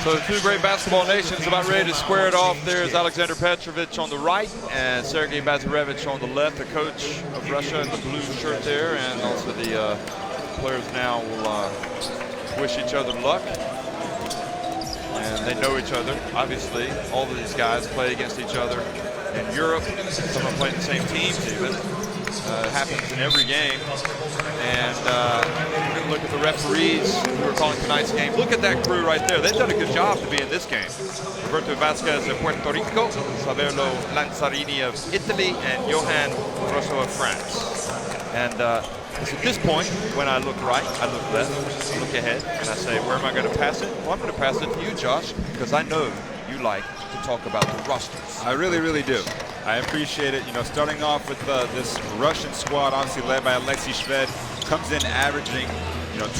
So the two great basketball nations about ready to square it off. There's Alexander Petrovic on the right and Sergei Bazarevich on the left, the coach of Russia in the blue shirt there, and also the players now will wish each other luck. And they know each other, obviously. All of these guys play against each other in Europe. Some of them play in the same teams even. It happens in every game. And we're going to look at the referees who are calling tonight's game. Look at that crew right there. They've done a good job to be in this game. Roberto Vasquez of Puerto Rico, Saverlo Lanzarini of Italy, and Johan Rosso of France. And so at this point, when I look right, I look left, I look ahead, and I say, where am I going to pass it? Well, I'm going to pass it to you, Josh, because I know you like to talk about the rosters. I really, really do. I appreciate it. You know, starting off with this Russian squad, obviously led by Alexei Shved, comes in averaging,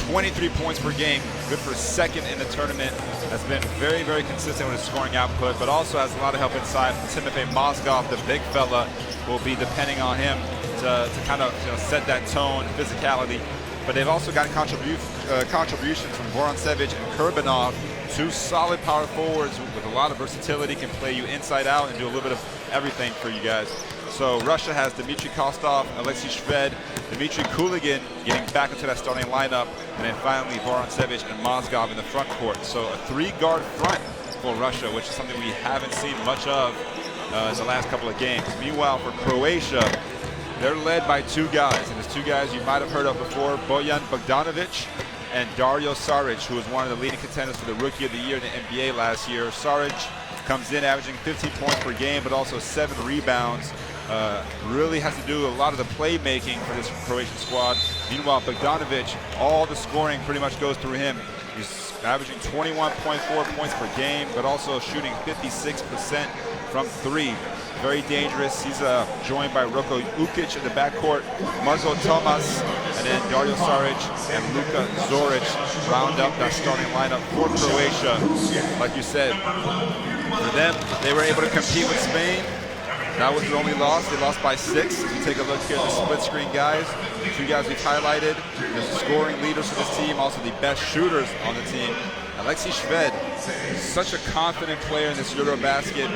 23 points per game, good for second in the tournament. Has been very, very consistent with his scoring output, but also has a lot of help inside. Timofey Mozgov, the big fella, will be depending on him to kind of set that tone, physicality. But they've also got contributions from Vorontsevich and Kurbanov, two solid power forwards with a lot of versatility, can play you inside out and do a little bit of everything for you guys. So Russia has Dmitry Kostov, Alexei Shved, Dmitry Kuligin getting back into that starting lineup, and then finally Vorontsevich and Mozgov in the front court. So a three-guard front for Russia, which is something we haven't seen much of in the last couple of games. Meanwhile, for Croatia, they're led by two guys, and there's two guys you might have heard of before, Bojan Bogdanovic and Dario Saric, who was one of the leading contenders for the Rookie of the Year in the NBA last year. Saric comes in averaging 15 points per game, but also 7 rebounds. Really has to do a lot of the playmaking for this Croatian squad. Meanwhile, Bogdanovic, all the scoring pretty much goes through him. He's averaging 21.4 points per game, but also shooting 56% from three. Very dangerous. He's joined by Roko Ukic in the backcourt, Marko Tomas, and then Dario Saric and Luka Zoric round up that starting lineup for Croatia. Like you said, for them, they were able to compete with Spain. That was their only loss. They lost by 6. If you take a look here at the split screen guys, the two guys we've highlighted, the scoring leaders for this team, also the best shooters on the team. Alexei Shved is such a confident player in this EuroBasket.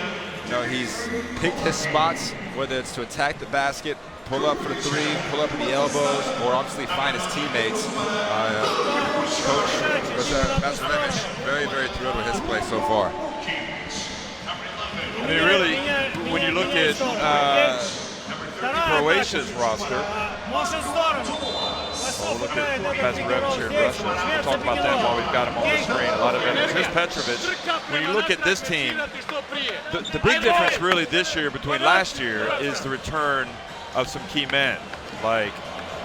He's picked his spots, whether it's to attack the basket, pull up for the three, pull up in the elbows, or obviously find his teammates. Coach Bazarevich, very, very thrilled with his play so far. I mean, really, when you look at Croatia's roster, we'll look at Bazarevich here in Russia. We'll talk about that while we've got him on the screen. A lot of evidence. Here's Petrovic. When you look at this team, the big difference really this year between last year is the return of some key men, like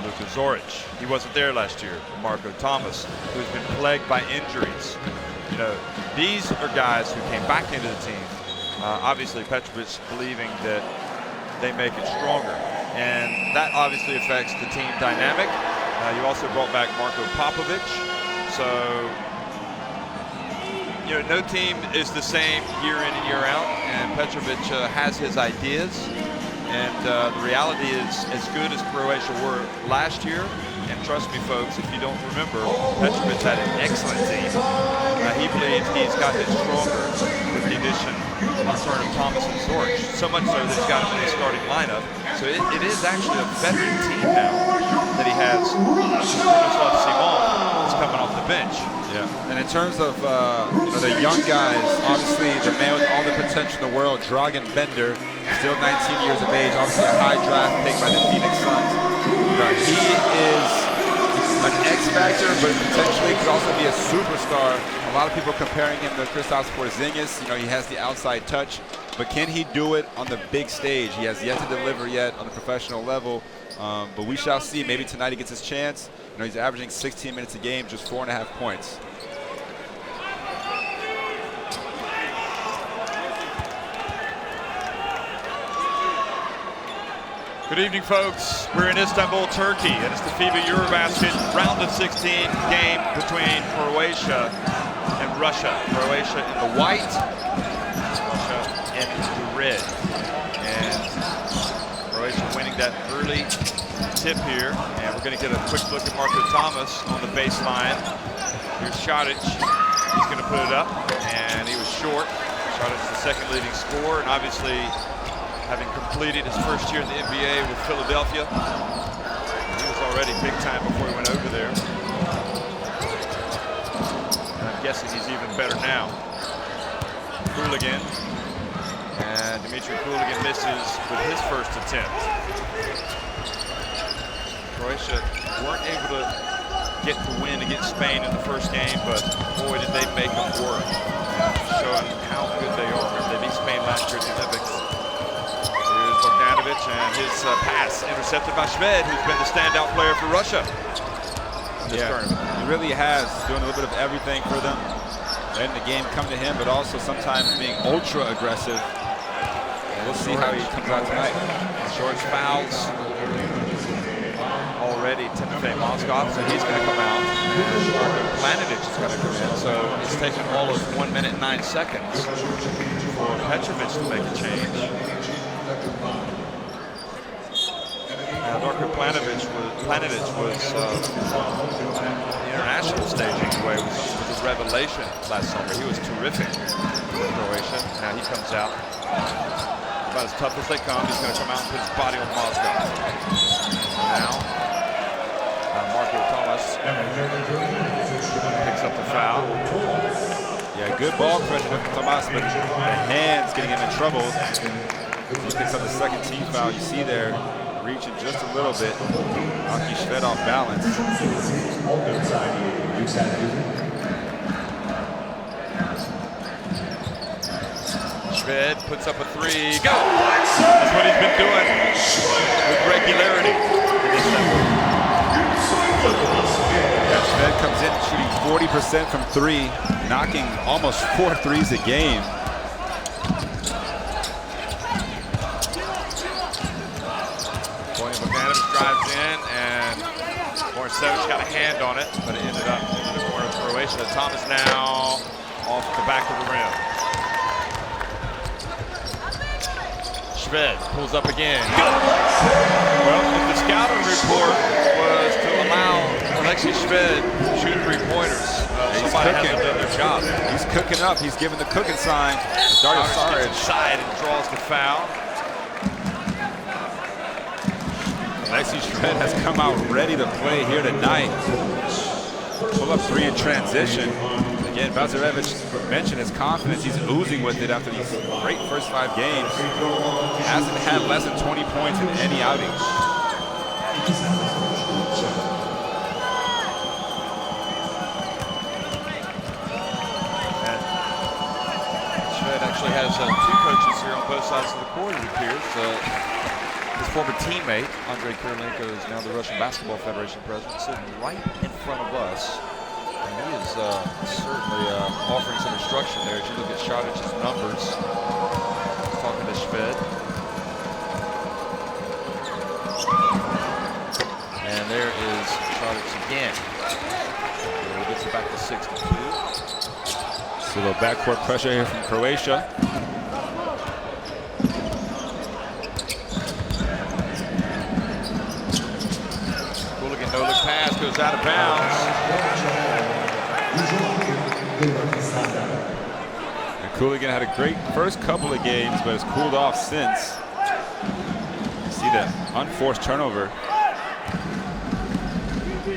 Luka Zoric. He wasn't there last year. Marko Tomas, who's been plagued by injuries. These are guys who came back into the team. Obviously, Petrovic believing that they make it stronger. And that obviously affects the team dynamic. You also brought back Marko Popovic. So, no team is the same year in and year out. And Petrovic has his ideas. And the reality is, as good as Croatia were last year, and trust me, folks, if you don't remember, Petrovic had an excellent team. He believes he's gotten it stronger with the addition and return of Thomas and Zoric. So much so that he's got him in the starting lineup. So it is actually a veteran team now that he has Stanislav Simon. coming off the bench. Yeah. And in terms of the young guys, obviously the man with all the potential in the world, Dragan Bender, still 19 years of age, obviously a high draft pick by the Phoenix Suns. He is an X factor, but potentially could also be a superstar. A lot of people comparing him to Kristaps Porzingis. He has the outside touch, but can he do it on the big stage? He has yet to deliver yet on the professional level, but we shall see. Maybe tonight he gets his chance. He's averaging 16 minutes a game, just 4.5 points. Good evening, folks. We're in Istanbul, Turkey, and it's the FIBA EuroBasket round of 16 game between Croatia and Russia. Croatia in the white, Russia in the red. And Croatia winning that early tip here. And we're going to get a quick look at Marco Thomas on the baseline. Here's Šarić. He's going to put it up, and he was short. Šarić, the second leading scorer, and obviously having completed his first year in the NBA with Philadelphia. He was already big time before he went over there. And I'm guessing he's even better now. Kuligan. And Dimitri Kuligan misses with his first attempt. Croatia weren't able to get the win against Spain in the first game, but boy, did they make them work. Showing how good they are. They beat Spain last year at the Olympics. And his pass intercepted by Šved, who's been the standout player for Russia in this tournament. He really has, doing a little bit of everything for them. Letting the game come to him, but also sometimes being ultra aggressive. And we'll see how he comes out tonight. Shorts fouls already. Timofey Mozgov, so he's going to come out. And Marko Planinic is going to come in. So it's taken all of 1 minute and 9 seconds for Petrovic to make a change. Darko Planinic was the international stage anyway, was a revelation last summer. He was terrific for Croatia. Now he comes out about as tough as they come. He's going to come out and put his body on Mozgov. Now, Marco Thomas picks up the foul. Yeah, good ball pressure from Thomas, but the hands getting him in trouble. He picks up the second team foul. You see there, reaching just a little bit. Knocking Šved off balance. Šved puts up a three. Go! That's what he's been doing with regularity. Šved comes in shooting 40% from three, knocking almost 4 threes a game. Drives in, and Borsevic got a hand on it, but it ended up in the corner of Croatia. Thomas now off the back of the rim. Šved pulls up again. Well, if the scouting report was to allow Alexei Šved to shoot 3-pointers, somebody hasn't done their job. He's cooking up. He's giving the cooking sign. Dario Saric inside and draws the foul. Alexei Šved has come out ready to play here tonight. Pull up three in transition. Again, Vasiljevic mentioned his confidence. He's oozing with it after these great first 5 games. Hasn't had less than 20 points in any outing. And Šved actually has 2 coaches here on both sides of the court, it appears. His former teammate, Andrei Kirilenko, is now the Russian Basketball Federation president, sitting right in front of us. And he is certainly offering some instruction there as you look at Šaric's numbers. Talking to Šved. And there is Šarić again. He gets it back to 62. So a little backcourt pressure here from Croatia. No-look pass goes out of bounds. And Kuligan had a great first couple of games, but has cooled off since. You see the unforced turnover.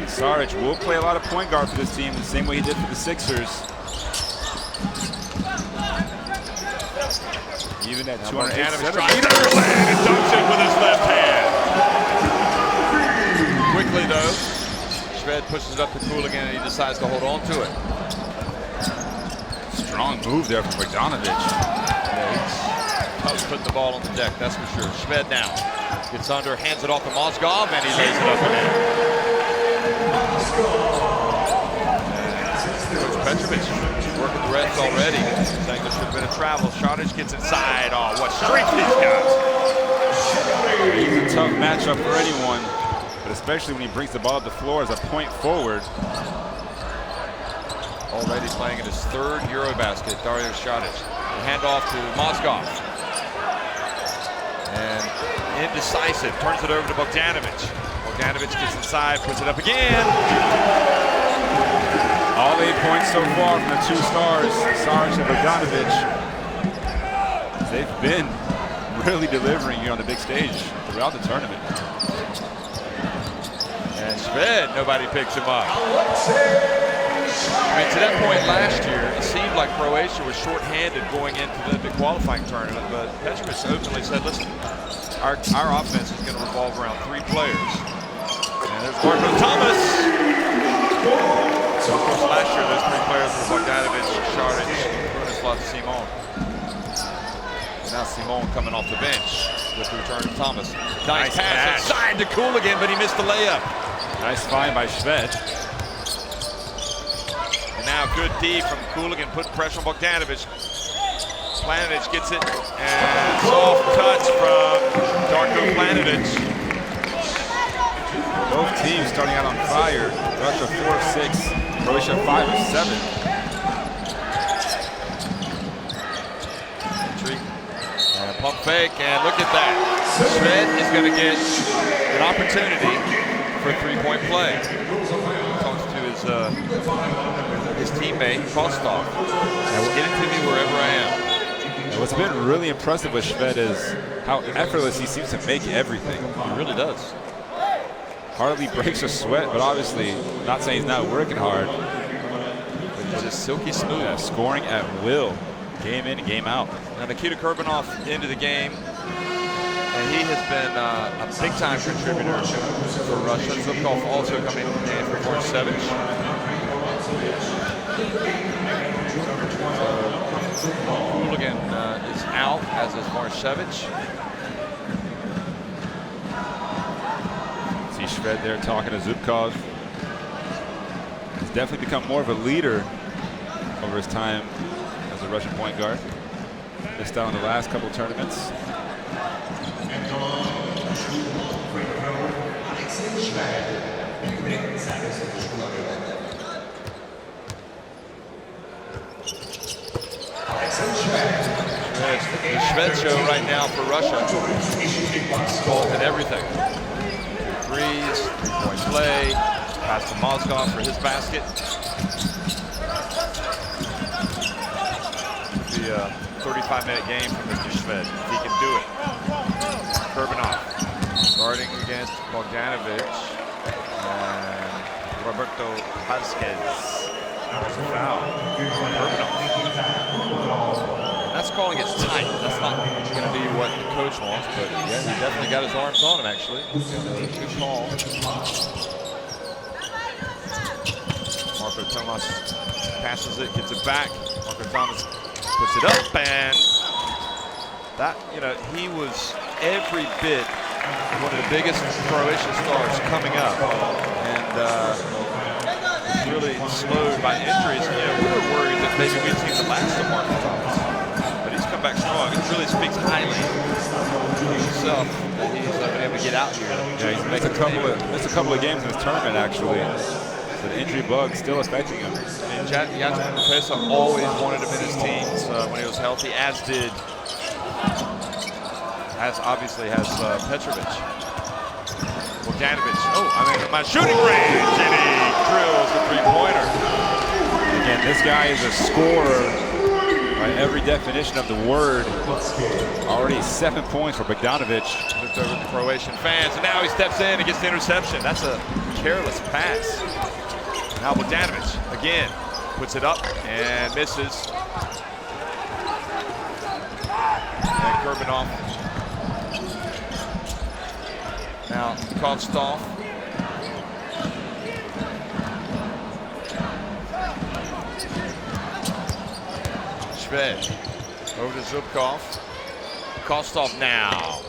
Saric will play a lot of point guard for this team, the same way he did for the Sixers. Even at 200. And dunks it with his left hand. Quickly though, Shved pushes it up to Cooligan and he decides to hold on to it. Strong move there from Bogdanovic. Yeah, he's tough putting the ball on the deck, that's for sure. Shved now gets under, hands it off to Mozgov, and he lays it up and in. Coach Petrovic working the Reds already, saying there should have been a travel. Šarić gets inside. Oh, what strength these guys. He's a tough matchup for anyone, but especially when he brings the ball up the floor as a point forward. Already playing in his third EuroBasket, Dario Šarić. Handoff to Mozgov. And indecisive, turns it over to Bogdanovic. Bogdanovic gets inside, puts it up again. All 8 points so far from the two stars, Saric and Bogdanovic. They've been really delivering here on the big stage throughout the tournament. And Shved, nobody picks him up. I mean, to that point last year, it seemed like Croatia was shorthanded going into the qualifying tournament, but Petrovic openly said, listen, our offense is going to revolve around 3 players. And there's Marco Thomas. So of course, last year, those 3 players were Bogdanovic, Šarić, and Brunislav Simon. Now Simon coming off the bench with the return of Thomas. Nice pass inside to Cooligan, but he missed the layup. Nice find by Shved. Now good D from Cooligan, putting pressure on Bogdanovic. Planinic gets it, and soft touch from Darko Planinic. Both teams starting out on fire. Russia 4 of 6, Croatia 5 of 7. Entry, and pump fake, and look at that. Shved is going to get an opportunity for a 3-point play. Talks to his teammate, Kostov. Get it to me wherever I am. And what's been really impressive with Shved is how effortless he seems to make everything. He really does. Hardly breaks a sweat, but obviously, not saying he's not working hard. But he's just silky smooth. Yeah, scoring at will, game in, game out. Now Nikita Kurbanov into the game, and he has been a big-time contributor for Russia. Zubkov also coming in the game for Marcevic. Cooligan is out, as is Marcevic. See Shved there talking to Zubkov. He's definitely become more of a leader over his time as a Russian point guard. Missed out on the last couple tournaments. The Shved show right now for Russia. Involved in everything. 2 threes, 3-point play, pass to Mozgov for his basket. It'll be a 35-minute game for Mr. Shved, if he can do it. Kurbanov guarding against Bogdanovic and Roberto Vasquez. Foul. Kurbanov. That's calling it tight. That's not going to be what the coach wants, but yeah, he definitely got his arms on him, actually. Good call. Marco Thomas passes it, gets it back. Marco Thomas puts it up, and that, you know, he was every bit one of the biggest Croatian stars coming up, and really slowed by injuries. You know, we were worried that maybe we'd seen the last of Marco Thomas. Come back strong. It really speaks highly of himself that he's been able to get out here. Yeah, he's missed a couple of games in this tournament, actually. So the injury bug still affecting him. And Jacek Pesa always wanted him in his teams when he was healthy, as obviously has Petrovic. Bogdanovic. Oh, I mean, my shooting range, and he drills a 3-pointer. Again, this guy is a scorer. By every definition of the word, already 7 points for Bogdanovic. Looked over the Croatian fans, and now he steps in and gets the interception. That's a careless pass. Now Bogdanovic again puts it up and misses. And Kurbanov now Kostov. Shved over to Zubkov. Kostov now.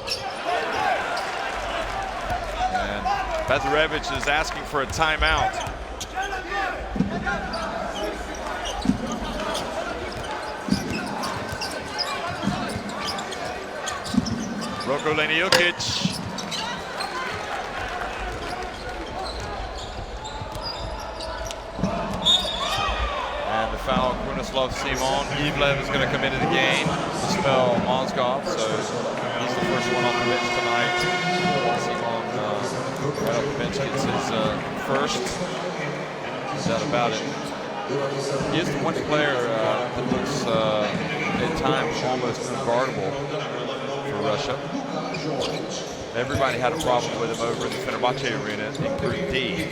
And Bezarevich is asking for a timeout. Roko Leniukic. And the foul, Brunislav Simon. Ivlev is going to come into the game to spell Mozgov, so he's the first one off the bench tonight. Simon right off the bench gets his first. No doubt about it. He is the one player that looks at times almost unguardable for Russia. Everybody had a problem with him over in the Fenerbahce arena, including D.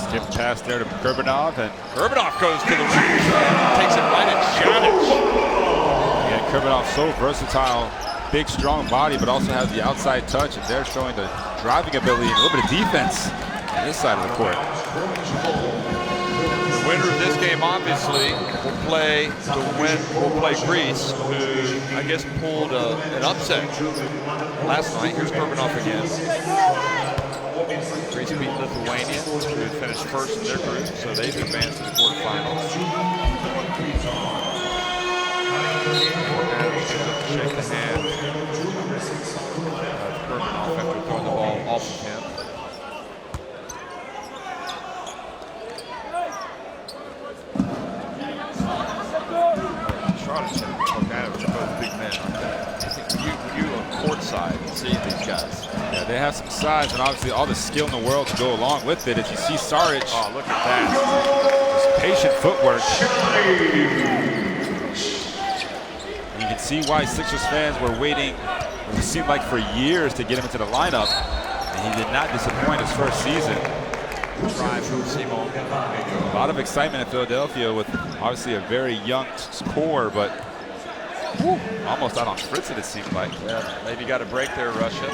Skip pass there to Kurbanov, and Kurbanov goes to the rim, takes it right at Shanic. Yeah, Kurbanov so versatile, big, strong body, but also has the outside touch, and they're showing the driving ability and a little bit of defense on this side of the court. The winner of this game, obviously, will play Greece, who I guess pulled an upset last night. Here's Kurbanov again. Greece beat Lithuania, who finished first in their group, so they've advanced to the quarterfinals. Shake the hand of Kurbanov after throwing the ball off of him. Charlotte and Bogdanovic are both big men, aren't they? I think you on courtside see these guys. Yeah, they have some size and obviously all the skill in the world to go along with it. As you see Saric, oh, look at that. Just patient footwork. You can see why Sixers fans were waiting, it seemed like for years, to get him into the lineup. And he did not disappoint his first season. Drive from Simon. A lot of excitement in Philadelphia with obviously a very young core, but almost out on Fritzen, it seemed like. Yeah, maybe got a break there, Russia.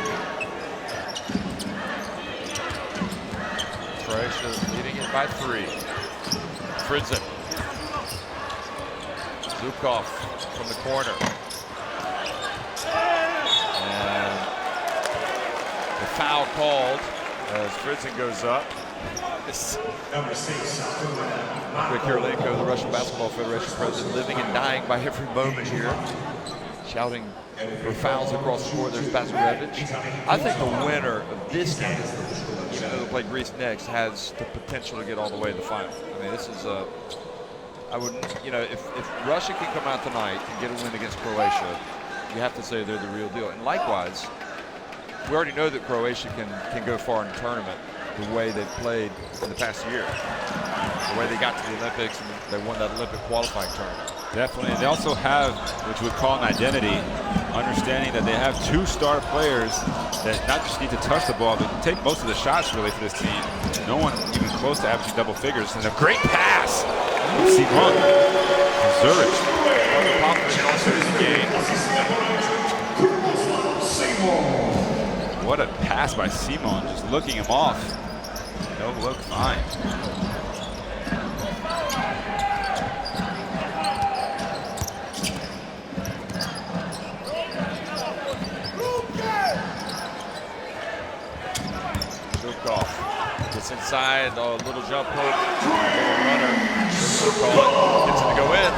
Croatia leading it by 3. Fritzen. Zubkov from the corner. And the foul called as Fritzen goes up. Rick Kirilenko, the Russian Basketball Federation president, living and dying by every moment here, shouting for fouls across the board. There's Bezarevich. I think the winner of this game, even though they'll play Greece next, has the potential to get all the way to the final. I mean, this is I would, you know, if Russia can come out tonight and get a win against Croatia, you have to say they're the real deal. And likewise, we already know that Croatia can go far in the tournament the way they've played in the past year, the way they got to the Olympics and they won that Olympic qualifying tournament. Definitely. And they also have, which we call an identity, understanding that they have 2 star players that not just need to touch the ball, but take most of the shots really for this team. No one even close to averaging double figures. And a great pass. Simon. Zurich. Also in the game. What a pass by Simon, just looking him off. No look, fine. Zubkov gets inside, a little jump hook, a little runner. Gets it to go in.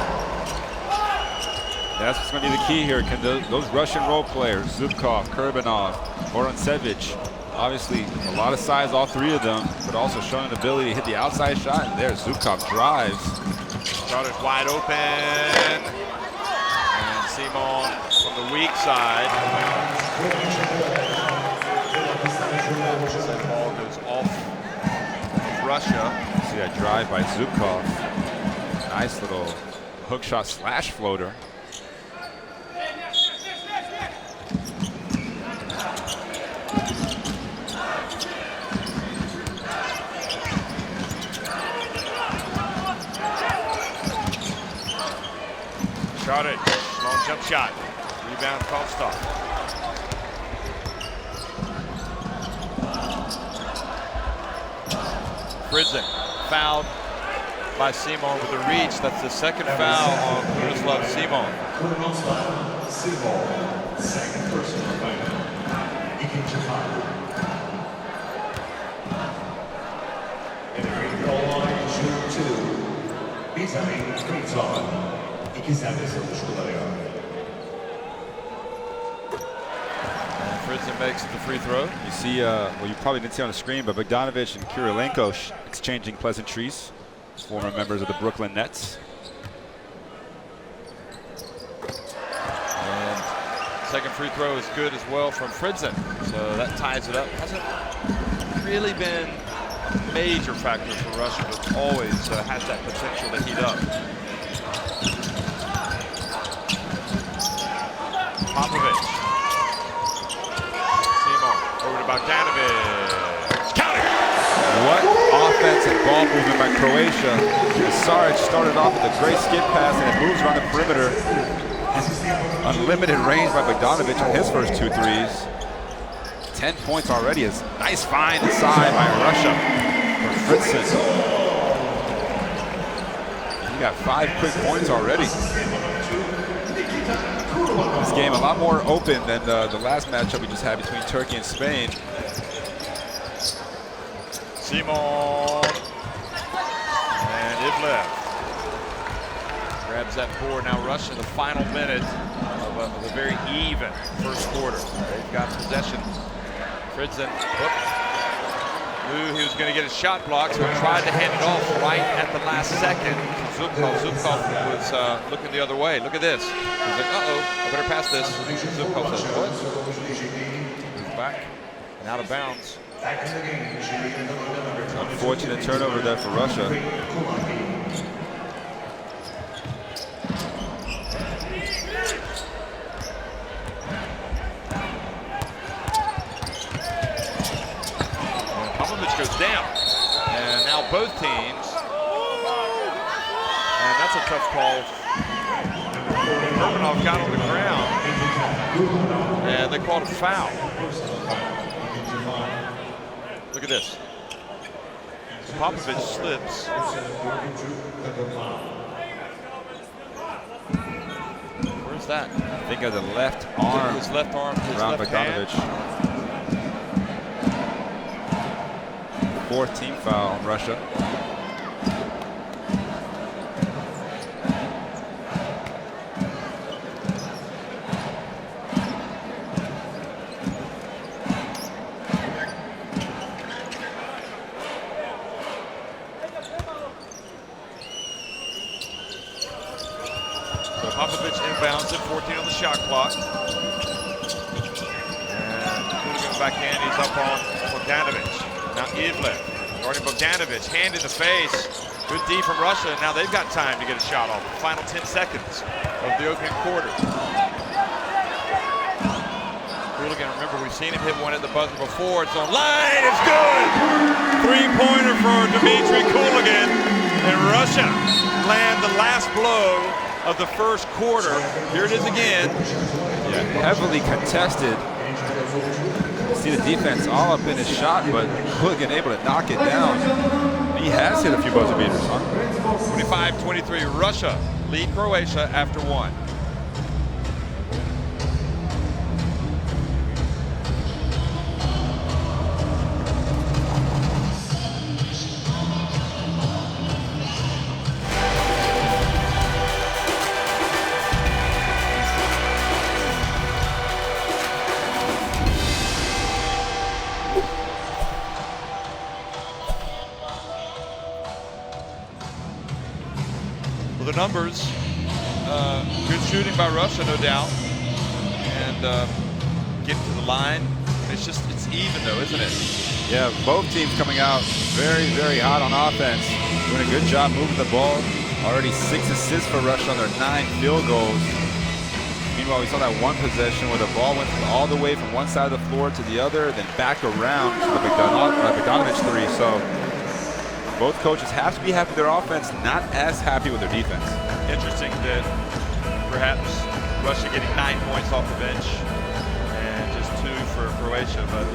That's what's going to be the key here. Can those Russian role players, Zubkov, Kurbanov, Vorontsevich, obviously a lot of size, all 3 of them, but also showing an ability to hit the outside shot. And there, Zubkov drives. Started wide open. And Simon from the weak side. The ball goes off of Russia. See that drive by Zubkov. Nice little hook shot slash floater. Shot it. Long jump shot. Rebound called stop. Fritzen fouled by Simon with a reach. That's the second foul on Miroslav Simon. Second personal foul. And the free throw line, shoot 2. Bizarre free throw. İki serbest atış kullanıyor. Fritzen makes the free throw. You see, well, you probably didn't see on the screen, but Bogdanovic and Kirilenko exchanging pleasantries, former members of the Brooklyn Nets. And second free throw is good as well from Fritzen. So that ties it up. Hasn't really been a major factor for Russia, but always has that potential to heat up. Popovich. Simon over to Bogdanovic. Counting! What offense and ball movement by Croatia. Saric started off with a great skip pass and it moves around the perimeter. Unlimited range by Bogdanovic on his first 2 threes. 10 points already. Is nice find inside by Russia for Fritzen. He got 5 quick points already. This game a lot more open than the last matchup we just had between Turkey and Spain. Simon and Ivlev grabs that board. Now Russia, the final minute of a very even first quarter. They've got possession. Fritzen, knew he was going to get a shot blocked, so he tried to hand it off right at the last second. Zubkov was looking the other way. Look at this. He's like, uh-oh, I better pass this. Zubkov says, what? Moves back and out of bounds. Unfortunate turnover there for Russia. Popovich goes down. And now both teams. And that's a tough call. Kurbanov got on the ground. And they called a foul. Look at this. Popovich slips. Where's that? I think of the left arm. His left arm, his around left Bogdanovic. hand. 4th team foul on Russia. So Popovich inbounds at 14 on the shot clock. And Kuligan backhand, he's up on Bogdanovic. Now Ivlev guarding Bogdanovic, hand in the face. Good D from Russia. Now they've got time to get a shot off. The final 10 seconds of the opening quarter. Kuligan, remember we've seen him hit one at the buzzer before. It's on line, it's good! 3-pointer for Dmitry Kuligan. And Russia land the last blow of the first quarter. Here it is again. Yeah, heavily contested. See the defense all up in his shot, but Kuligan able to knock it down. He has hit a few buzzer beaters, huh? 25-23, Russia lead Croatia after 1. The numbers, good shooting by Russia, no doubt, and getting to the line. It's even though, isn't it? Yeah, both teams coming out very, very hot on offense, doing a good job moving the ball. Already 6 assists for Russia on their 9 field goals. Meanwhile, we saw that one possession where the ball went all the way from one side of the floor to the other, then back around to the Bogdanovic three. So both coaches have to be happy with their offense, not as happy with their defense. Interesting that perhaps Russia getting 9 points off the bench and just 2 for Croatia, but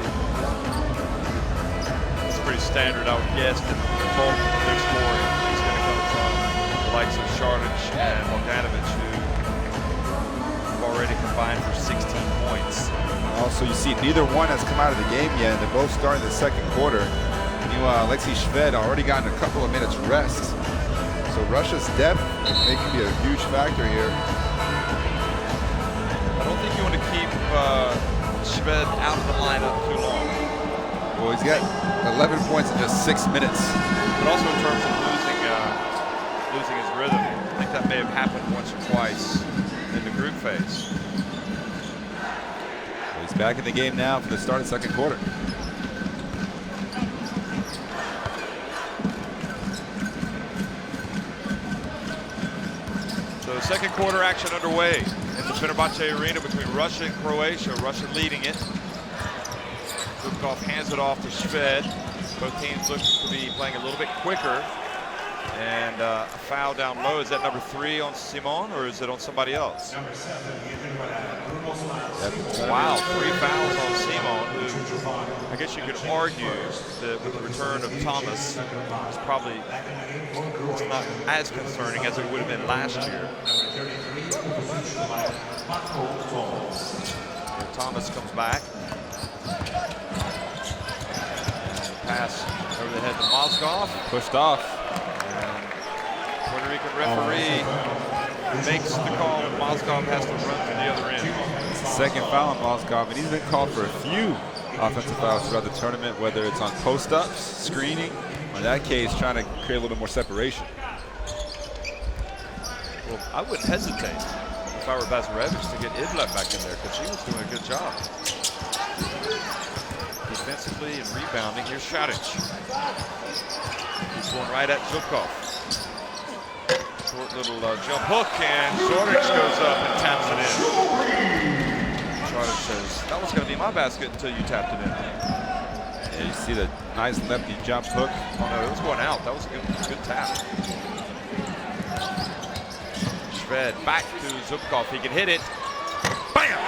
it's pretty standard, I would guess, that the bulk of their scoring is going to come from the likes of Šarić and Bogdanovic, who have already combined for 16 points. Also, you see neither one has come out of the game yet, and they're both starting the second quarter. Meanwhile, Alexei Shved already gotten a couple of minutes rest. So Russia's depth may be a huge factor here. I don't think you want to keep Shved out of the lineup too long. Well, he's got 11 points in just 6 minutes. But also in terms of losing his rhythm, I think that may have happened once or twice in the group phase. Well, he's back in the game now for the start of the second quarter. So second quarter action underway in the Fenerbahce Arena between Russia and Croatia. Russia leading it. Zubkov hands it off to Shved. Both teams look to be playing a little bit quicker. And a foul down low. Is that number 3 on Simon, or is it on somebody else? Wow, 3 fouls on Simon, who I guess you could argue that with the return of Thomas, it's probably not as concerning as it would have been last year. Here Thomas comes back. Pass over the head to Mozgov. Pushed off. Puerto Rican referee makes the call, and Mozgov has to run to the other end. It's the second foul on Mozgov, and he's been called for a few offensive fouls throughout the tournament, whether it's on post-ups, screening, or in that case, trying to create a little bit more separation. Well, I wouldn't hesitate if I were Bazarevich to get Ivlev back in there, because she was doing a good job. Defensively and rebounding, here's Šarić. He's going right at Zubkov. Short little jump hook, and Šarić goes up and taps it in. Šarić says, that was going to be my basket until you tapped it in. Yeah, you see the nice lefty jump hook. Oh no, it was going out. That was a good tap. Shved back to Zubkov. He can hit it. Bam!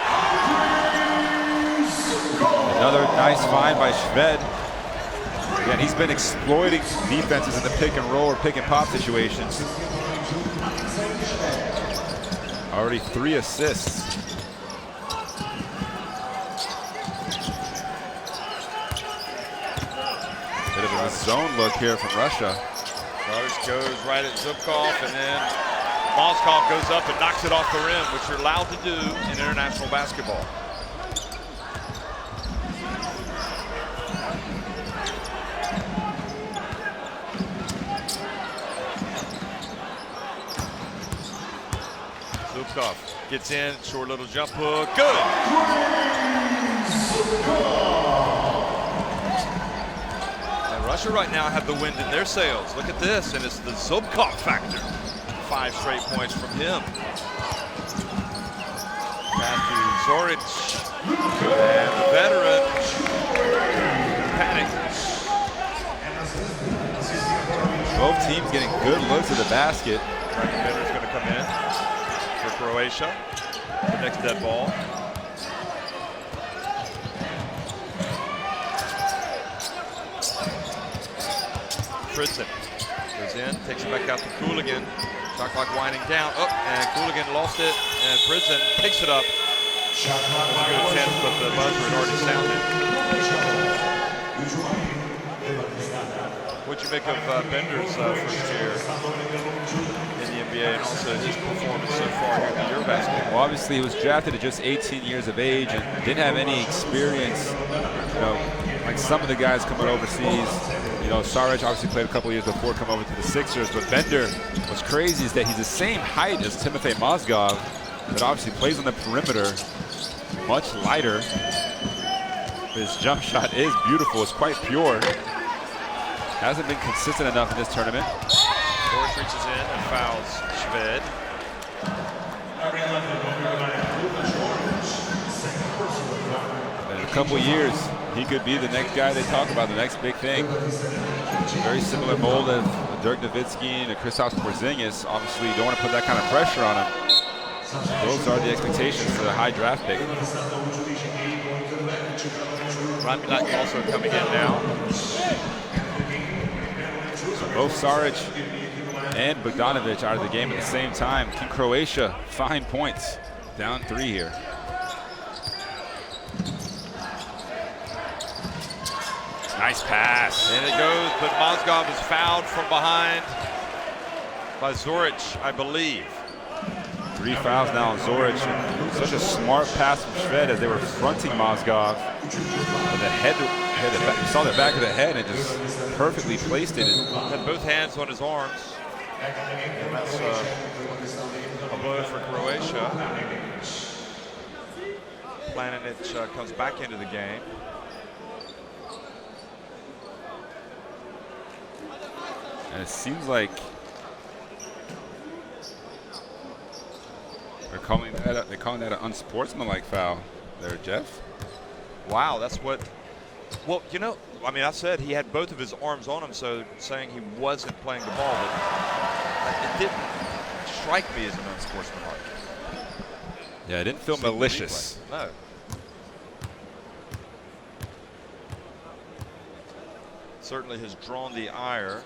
Another nice find by Shved. Again, he's been exploiting defenses in the pick and roll or pick and pop situations. Already 3 assists. Bit of a zone look here from Russia. Šarić goes right at Zubkov, and then Mozgov goes up and knocks it off the rim, which you're allowed to do in international basketball. Zubkov gets in, short little jump hook, good! And Russia right now have the wind in their sails. Look at this, and it's the Zubkov factor. 5 straight points from him. Pass to Šarić, and the veteran panic. Both teams getting good looks at the basket. Bender's going to come in for Croatia. The next dead ball. Fritzen goes in, takes it back out to Cooligan. Shot clock winding down. Oh, and Cooligan lost it, and Fritzen picks it up. That was a good attempt, but the buzzer had already sounded. What'd you make of Bender's first year in the NBA, and also his performance so far here in the EuroBasket? Well, obviously he was drafted at just 18 years of age and didn't have any experience, you know, like some of the guys coming overseas. You know, Šarić obviously played a couple years before coming over to the Sixers, but Bender, what's crazy is that he's the same height as Timofey Mozgov, but obviously plays on the perimeter, much lighter. His jump shot is beautiful, it's quite pure. Hasn't been consistent enough in this tournament. Zoric reaches in and fouls Shved. In a couple years, he could be the next guy they talk about, the next big thing. Very similar mold of Dirk Nowitzki and Kristaps Porzingis. Obviously, you don't want to put that kind of pressure on him. Those are the expectations for the high draft pick. Ramljak also coming in now. So both Saric and Bogdanovic out of the game at the same time. Can Croatia find points? Down 3 here. Nice pass. And it goes, but Mozgov is fouled from behind by Zoric, I believe. 3 fouls now on Zoric. And such a smart pass from Shved as they were fronting Mozgov. But the head, you saw the back of the head and just perfectly placed it. Had both hands on his arms. And that's a blow for Croatia. Planinic comes back into the game. And it seems like they're calling that an unsportsmanlike foul there, Jeff. Wow, that's what. Well, you know, I mean, I said he had both of his arms on him, so saying he wasn't playing the ball, but it didn't strike me as an unsportsmanlike. Yeah, it didn't feel malicious. No. Certainly has drawn the ire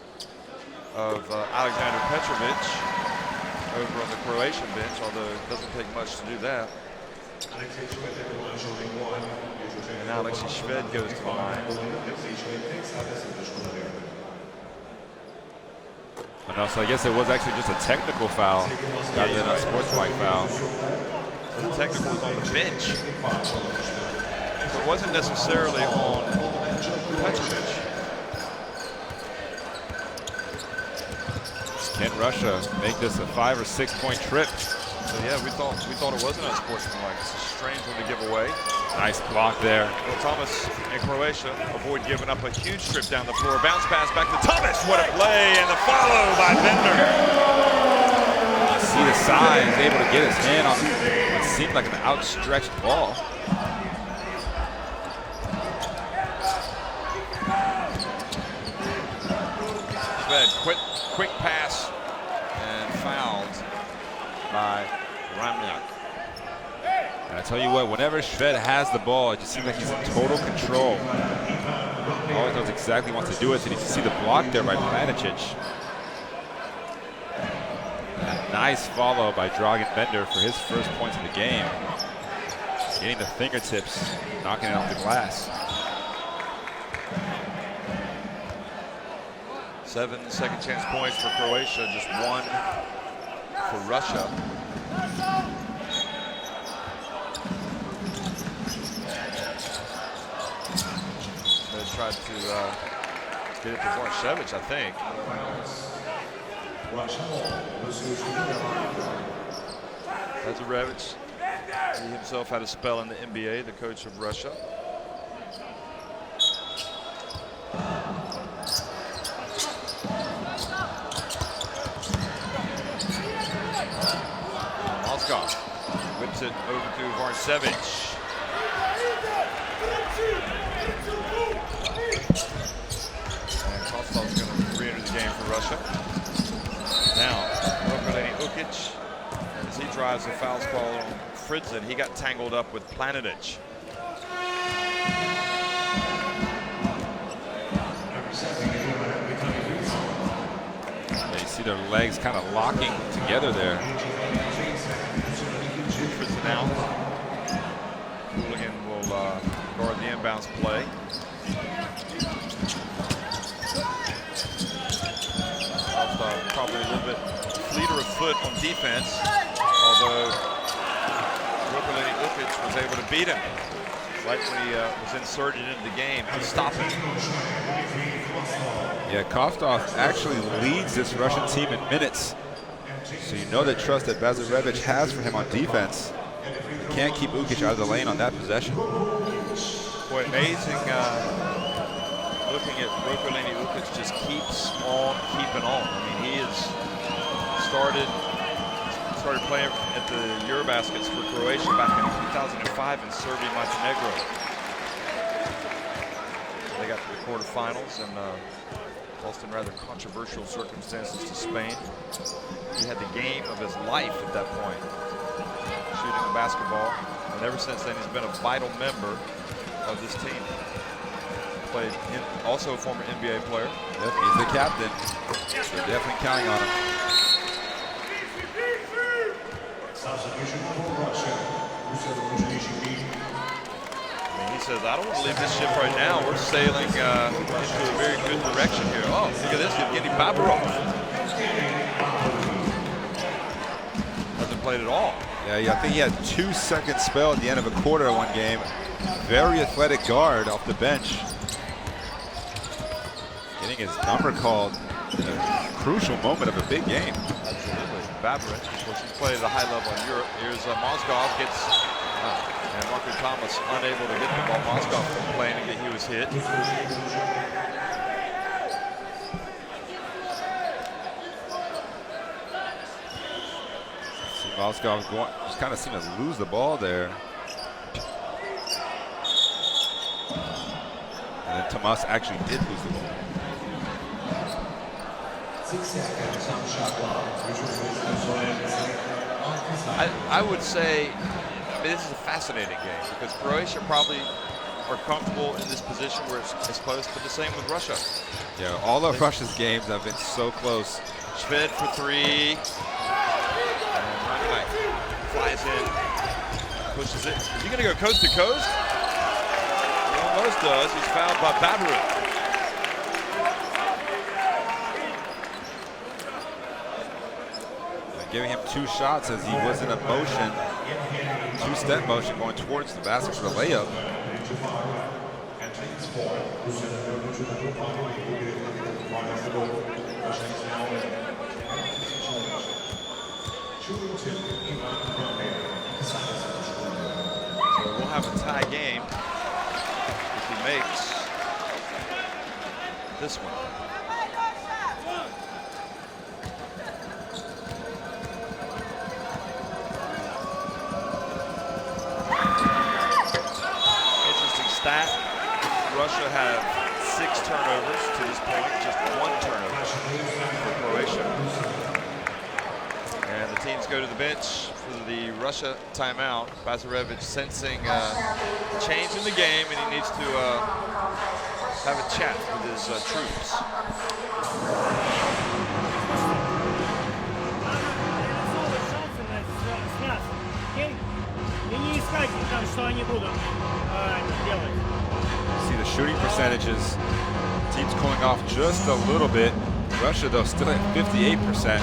of Alexander Petrovic over on the Croatian bench, although it doesn't take much to do that. And now Alexei Shved goes to the line. No, so I guess it was actually just a technical foul rather than a sportsmanlike foul. The technical was on the bench. So it wasn't necessarily on Petrovic. Can Russia make this a 5 or 6 point trip? So yeah, we thought it wasn't unsportsmanlike. It's a strange one to give away. Nice block there. Well, Thomas and Croatia avoid giving up a huge trip down the floor. Bounce pass back to Thomas. What a play, and the follow by Bender. You see the size, able to get his hand on what seemed like an outstretched ball. Quick pass and fouled by Ramljak. And I tell you what, whenever Shved has the ball, it just seems like he's in total control. He always knows exactly what to do with it. You can see the block there by Planicic. And a nice follow by Dragan Bender for his first points of the game. Getting the fingertips, knocking it off the glass. 7 second chance points for Croatia, just 1 for Russia. They tried to get it to Vorshevich, I think. Lazarevich, he himself had a spell in the NBA, the coach of Russia. Whips it over to Varsevich. And Kostov's going to re-enter the game for Russia. Now, Rokoleni Ukic, as he drives the foul call on Fritzen, he got tangled up with Planinic. You see their legs kind of locking together there. Fritzen out. Hooligan will guard the inbounds play. Probably a little bit fleeter of foot on defense, although Rokoleni Ukic was able to beat him right when he was inserted into the game to stop him. Yeah, Kostov actually leads this Russian team in minutes. So you know the trust that Bazarevich has for him on defense. You can't keep Ukic out of the lane on that possession. Boy, amazing looking at Rokoleni Ukic just keeps on keeping on. I mean, he is started playing at the EuroBaskets for Croatia back in 2005 in Serbia, Montenegro. They got to the quarterfinals and lost in rather controversial circumstances to Spain. He had the game of his life at that point, shooting the basketball. And ever since then, he's been a vital member of this team. Also a former NBA player. Yep, he's the captain. So definitely counting on him. Substitution for Russia. He says, I don't want to leave this ship right now. We're sailing into a very good direction here. Oh, look at this, Evgeny Babarov. Hasn't played at all. Yeah, I think he had 2-second spell at the end of a quarter of one game. Very athletic guard off the bench. Getting his number called in a crucial moment of a big game. Absolutely. Babarov, of course, he's played at a high level in Europe. Here's Mozgov gets, and Marco Thomas unable to get the ball. Mozgov complaining that he was hit. Mozgov just kind of seemed to lose the ball there. And then Tomas actually did lose the ball. 6 seconds on shot clock. I would say, this is a fascinating game because Croatia probably are comfortable in this position where it's close, but the same with Russia. Yeah, all of Russia's games have been so close. Shved for three. And flies in, pushes it. Is he going to go coast to coast? He almost does. He's fouled by Babarov. Giving him 2 shots as he was in a motion, 2-step motion going towards the basket for the layup. So we'll have a tie game if he makes this one. Stat, Russia have 6 turnovers to this point, just 1 turnover for Croatia. And the teams go to the bench for the Russia timeout. Bazarevic sensing a change in the game, and he needs to have a chat with his troops. See the shooting percentages. Teams cooling off just a little bit. Russia, though, still at 58%.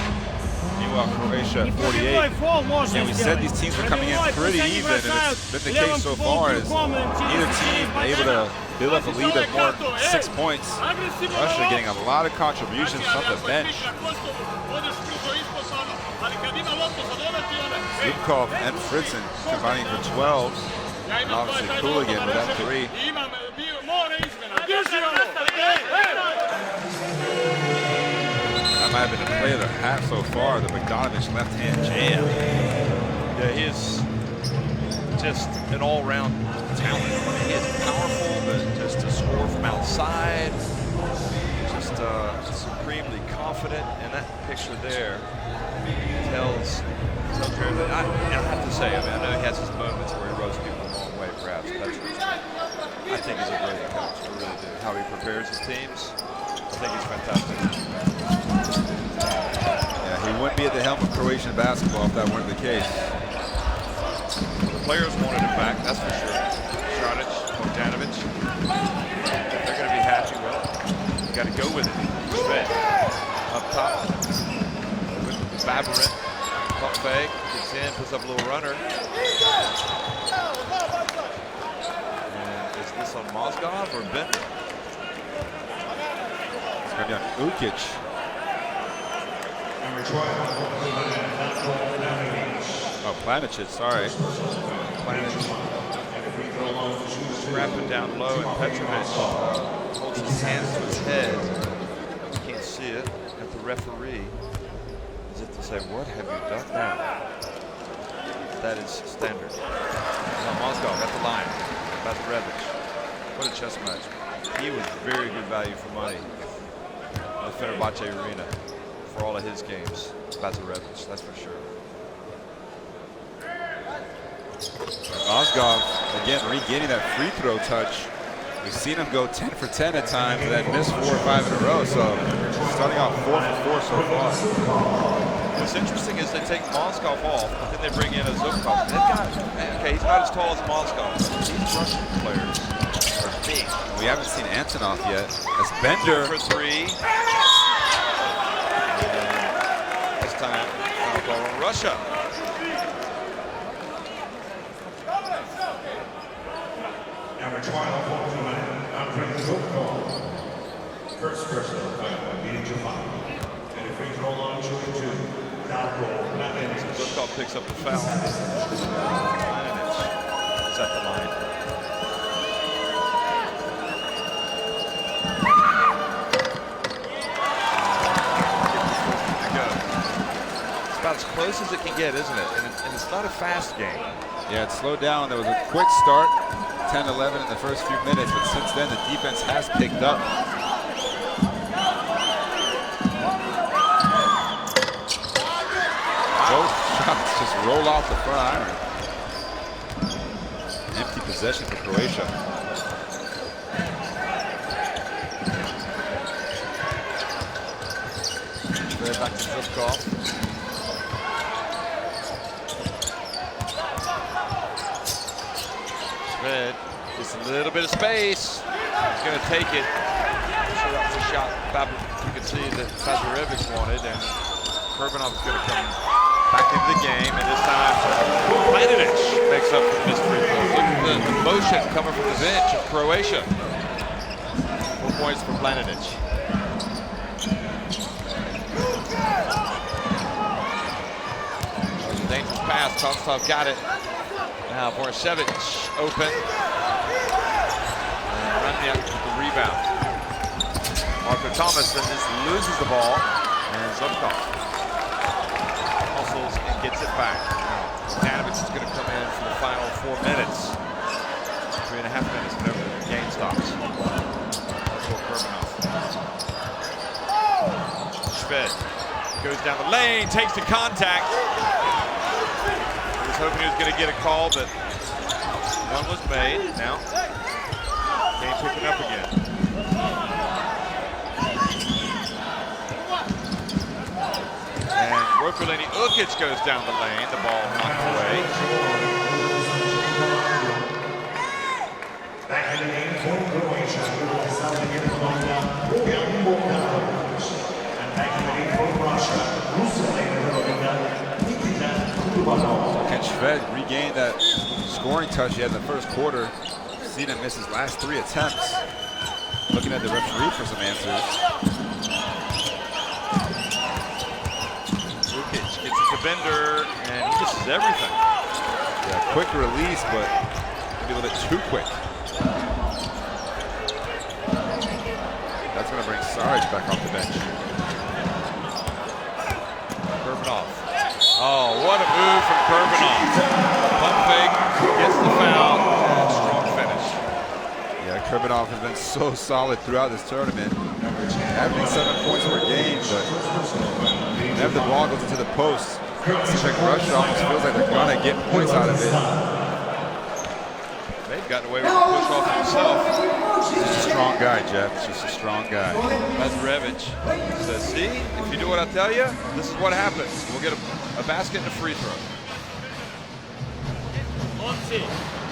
Meanwhile, Croatia at 48%. And we said these teams were coming in pretty even, and it's been the case so far as neither team able to build up a lead of more than 6 points. Russia getting a lot of contributions from the bench. Zubkov and Fritzen combining for 12. And obviously Cooligan with that 3. That might have been the play of the half so far, the Bogdanovich left-hand jam. Yeah, he is just an all-round talent. He is powerful, but just to score from outside, just supremely confident. And that picture there tells everything. I have to say, I know he has his moments where he rubs people the wrong way, perhaps. I think he's a great coach. I really do. How he prepares his teams, I think he's fantastic. Yeah, he wouldn't be at the helm of Croatian basketball if that weren't the case. The players wanted him back, that's for sure. Šarić, Bogdanovich. They're going to be happy. Well, you got to go with it. Šved up top with Babarov. Pump fake, gets in, puts up a little runner. And is this on Mozgov or Benton? It's going to be on Ukic. Oh, Planicic, sorry. Planicic scrapping down low, and Petrovic holds his hands to his head. You can't see it at the referee. as if to say, what have you done now? That is standard. Now Mozgov at the line. Bazarevich. What a chess match. He was very good value for money in the Fenerbahce arena for all of his games. Bazarevich, that's for sure. Mozgov, again, regaining that free throw touch. We've seen him go 10 for 10 at times and then miss 4 or 5 in a row. So starting off 4 for 4 so far. What's interesting is they take Mozgov off, but then they bring in a Zubkov. They've got, okay, he's not as tall as Mozgov, but these Russian players are big. We haven't seen Antonov yet. As Bender for 3. And this time, foul call on Russia. Number 12 for tonight, Andrei Zubkov. First personal foul, beating Japan. And a free throw line, shooting 2. Zubkov picks up the foul. It's at the line. It's about as close as it can get, isn't it? And it's not a fast game. Yeah, it slowed down. There was a quick start, 10-11 in the first few minutes, but since then the defense has picked up. Both shots just roll off the front iron. Empty possession for Croatia. Back to Zubkov. Shved, just a little bit of space. He's going to take it. So that was a shot you could see that Bazarevich wanted, and Kurbanov is going to come back into the game, and this time Planinic makes up for the missed free throw. Look at the motion coming from the bench of Croatia. 4 points for Planinic. Dangerous pass, Tostov got it. Now Borisevich open. And Ramniak with the rebound. Arthur Thomas then just loses the ball. And Zubkov hustles and gets it back. Tanovic is going to come in for the final 4 minutes. 3.5 minutes whenever the game stops. For Kurbanov. Shved goes down the lane, takes the contact. Hoping he was going to get a call, but one was made. Now, game picking up again. And Rokuleni Ukic goes down the lane. The ball knocked away. Back in the game for Croatia. And back in the game for Russia. Can Shved regain that scoring touch he had in the first quarter? Seen him miss his last 3 attempts. Looking at the referee for some answers. Ukic gets it to Bender, and he misses everything. Yeah, quick release, but maybe a little bit too quick. That's going to bring Sarge back off the bench. Kurbanov. Oh, what a move from Kurbanov. Pump fake, gets the foul, and strong finish. Yeah, Kurbanov has been so solid throughout this tournament. Averaging 7 points per game, but whenever the ball goes into the post, it seems like Russia almost feels like they're going to get points out of it. They've gotten away with the push off himself. He's just a strong guy, Jeff. He's just a strong guy. Bazarevich says, see, if you do what I tell you, this is what happens. We'll get a basket and a free throw. Momci,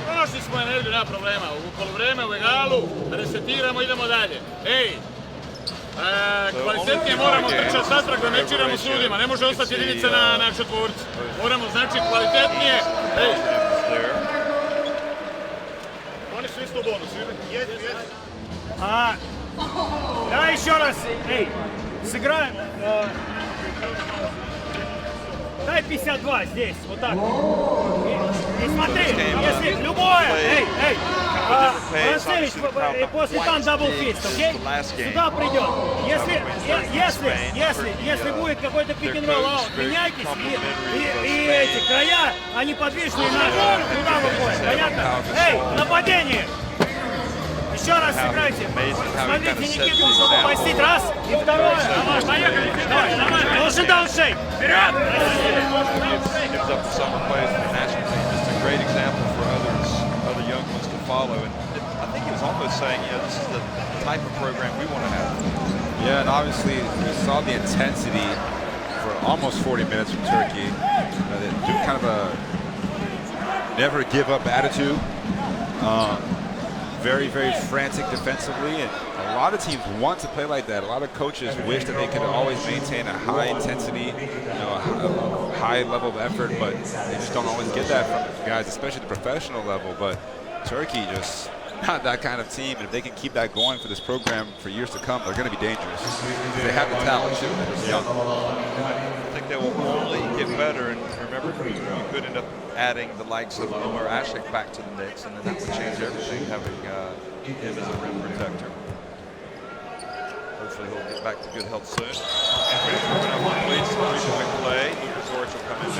prošli smo energiju, nema problema. U poluvreme, u egalu, resetiramo, idemo dalje. Ej, kvalitetnije moramo trčati natrag da ne čiramo sudima. Ne može ostati jedinica na četvorci. Moramo, znači, kvalitetnije. Ej. Oni su isto u bonusu, ili? Daj još raz, ej, сыграем. Дай 52 здесь, вот так. И смотри, если любое, Васильевич, после там даблфист, окей? Сюда придет. Если будет какой-то пик-н-ролл аут, меняйтесь, и эти края, они подвижные туда выходят, понятно? Эй, нападение! Еще раз сыграйте. Смотрите, Никита, чтобы попастить. Раз и второе. Давай, поехали. Давай. Должен дауншейк. Вперед! Gives up to someone plays for the national team. It's a great example for other young ones to follow. And I think he was almost saying, this is the type of program we want to have. Yeah, and obviously we saw the intensity for almost 40 minutes from Turkey. They do kind of a never give up attitude. Very, very frantic defensively, and a lot of teams want to play like that. A lot of coaches wish that they could always maintain a high intensity, a high level of effort, but they just don't always get that from guys, especially the professional level. But Turkey just not that kind of team, and if they can keep that going for this program for years to come, they're going to be dangerous. They have the talent too. They're just young. I think they will only get better, and remember, you could end up adding the likes of Omar Ashik back to the mix, and then that would change everything, having him as a rim protector. Hopefully he'll get back to good health soon. Coming up on leads to three-point play. Lucas Orich will come in.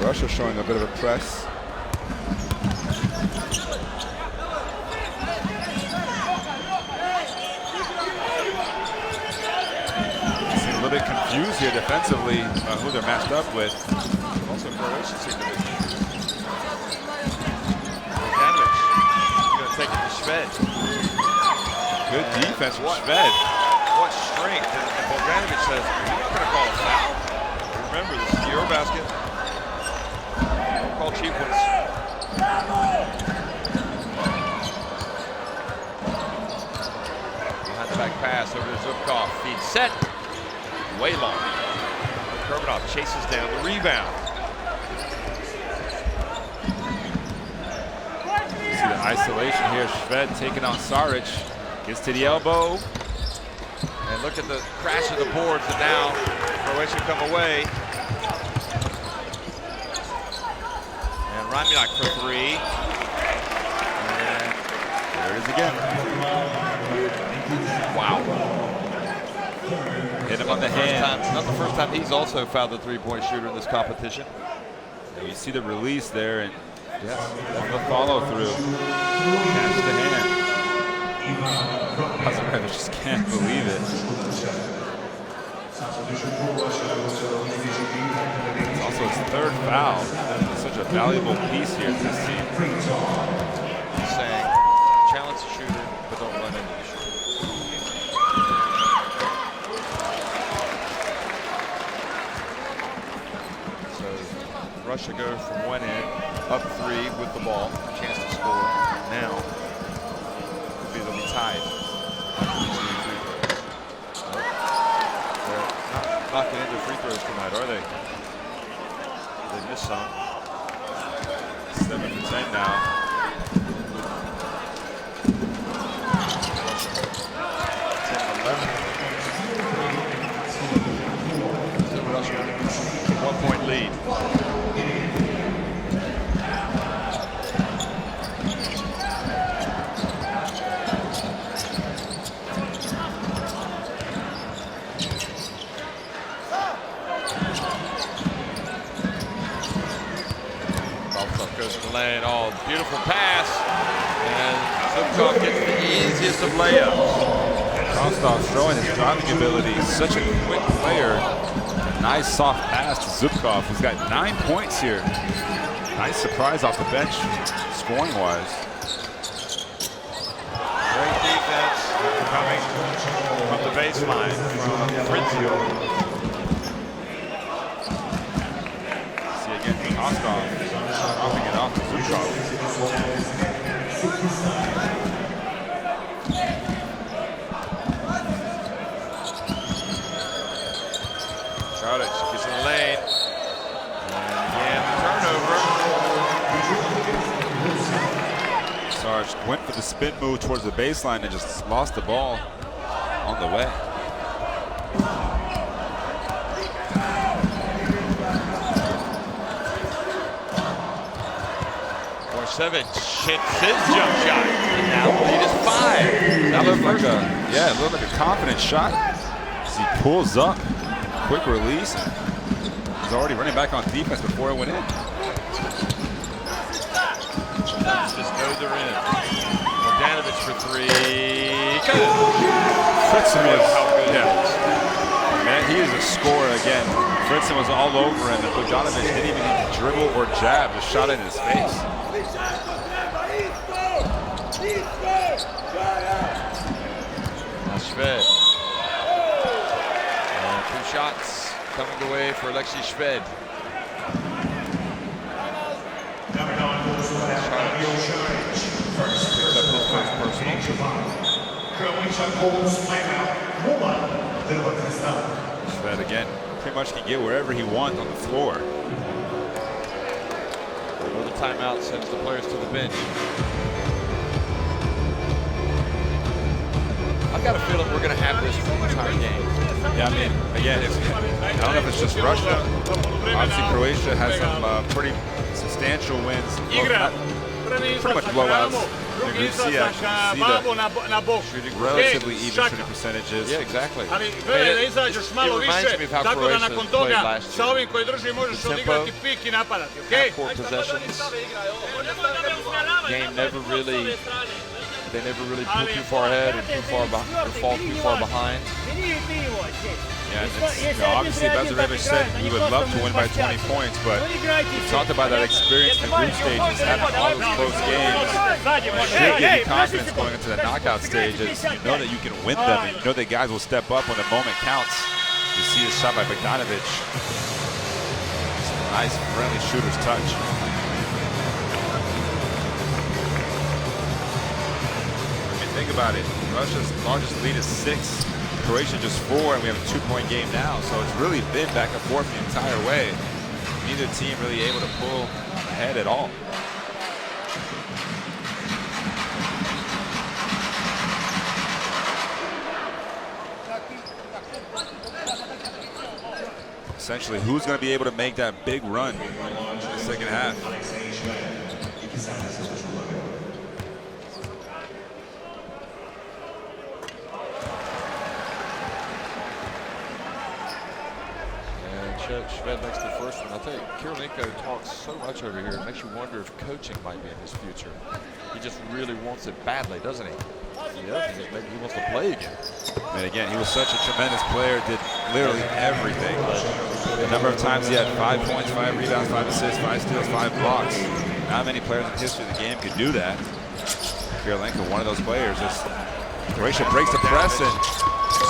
Russia showing a bit of a press. A little bit confused here defensively who they're matched up with. Also Croatia seem to be. Bogdanovic going to take it to Shved. Good defense from Shved. What strength. And Bogdanovic says, "You're not going to call a foul." Remember, this is the EuroBasket. Don't call cheap ones. Behind the back pass over to Zubkov. Feed set. Way long. Kurbanov chases down the rebound. See the isolation here. Shved taking on Saric. Gets to the elbow. And look at the crash of the boards, and now Croatia come away. And Ramljak for three. And there it is again. Wow. Hit him on the hand. Not the first time he's also fouled the three-point shooter in this competition. And you see the release there, and the follow through. Catch the hand. Kazarevich just can't believe it. It's also his third foul. It's such a valuable piece here to this team. He's saying, challenge the shooter, but don't run into the shooter. Russia goes from one end, up three with the ball, a chance to score. Now, they'll be tied. They're not knocking into free throws tonight, are they? They missed some. 7 for 10 now. 10-11. Russia, 1-point lead. Goes to the lane. Oh, beautiful pass. And Zubkov gets the easiest of layups. Rostov showing his driving ability. Such a quick player. Nice soft pass to Zubkov, who's got 9 points here. Nice surprise off the bench, scoring-wise. Great defense coming from the baseline from Frizio. See again, Rostov dropping it off to Zubkov. Saric gets in the lane. And again, turnover. Sarge went for the spin move towards the baseline and just lost the ball on the way. Korsevich hits his jump shot. And now the lead is 5. That looked like it looked like a confident shot. As he pulls up, quick release. He's already running back on defense before it went in. Just know they're in. Bogdanovich for 3. Good. Fritzen was, How good yeah. it is. Man, he is a scorer again. Fritzen was all over him, and Bogdanovich didn't even need to dribble or jab, just shot in his face. Shved. And 2 shots coming away for Alexei Shved. Number 9 goes to first personal. Croatia holds timeout. Shved again, pretty much can get wherever he wants on the floor. Another timeout sends the players to the bench. I've got a feeling we're going to have this for the entire game. Yeah, I mean, again, I don't know if it's just Russia. Obviously, Croatia has some pretty substantial wins. Pretty much blowouts. You can see the shooting relatively even shooting percentages. Yeah, exactly. It reminds me of how Croatia played last year. The tempo, half-court possessions. Game never really. They never really pull too far ahead or too far behind, or fall too far behind. Yeah, it's, obviously Bezarevich said we would love to win by 20 points, but we talked about that experience in the group stages, having all those close games. It should give you confidence going into the knockout stages. You know that you can win them, and you know that guys will step up when the moment counts. You see the shot by Bogdanovich. Just a nice, friendly shooter's touch. Think about it. Russia's largest lead is 6. Croatia just 4, and we have a 2-point game now. So it's really been back and forth the entire way. Neither team really able to pull ahead at all. Essentially, who's going to be able to make that big run in the second half? Shved makes the first one. I'll tell you, Kirilenko talks so much over here, it makes you wonder if coaching might be in his future. He just really wants it badly, doesn't he? Yeah, maybe he wants to play again. And again, he was such a tremendous player, did literally everything. The number of times he had 5 points, 5 rebounds, 5 assists, 5 steals, 5 blocks. Not many players in the history of the game could do that. Kirilenko, one of those players. Just Croatia breaks the press and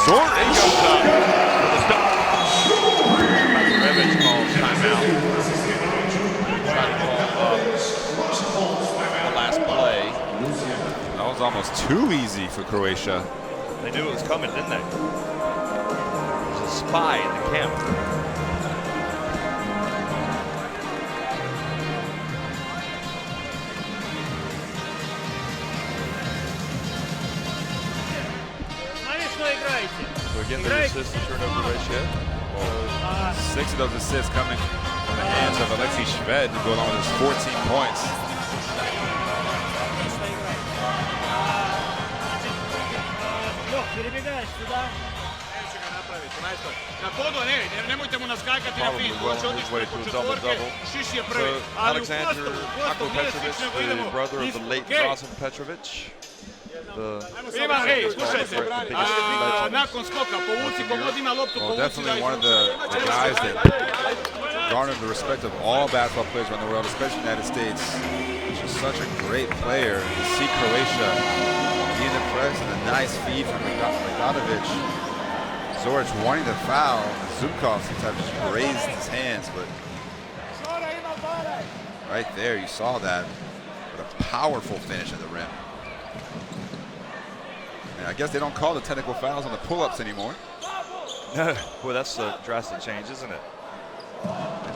Zoric goes up for the stop. Bezarevich calls timeout. Trying to call up the last play. That was almost too easy for Croatia. They knew it was coming, didn't they? There's a spy in the camp. So again, the assist to turnover ratio. 6 of those assists coming from the hands of Alexei Shved to go along with his 14 points. Probably well on his way to a double-double. So Alexander Petrovic, the brother of the late Drazen Petrovic. Well, definitely one of the guys that garnered the respect of all basketball players around the world, especially in the United States. He's just such a great player. To see Croatia being impressed and a nice feed from Bogdanovich. Zoric wanting to foul. Zubkov seems to have just raised his hands, but right there you saw that. What a powerful finish at the rim. I guess they don't call the technical fouls on the pull-ups anymore. No, well, that's a drastic change, isn't it?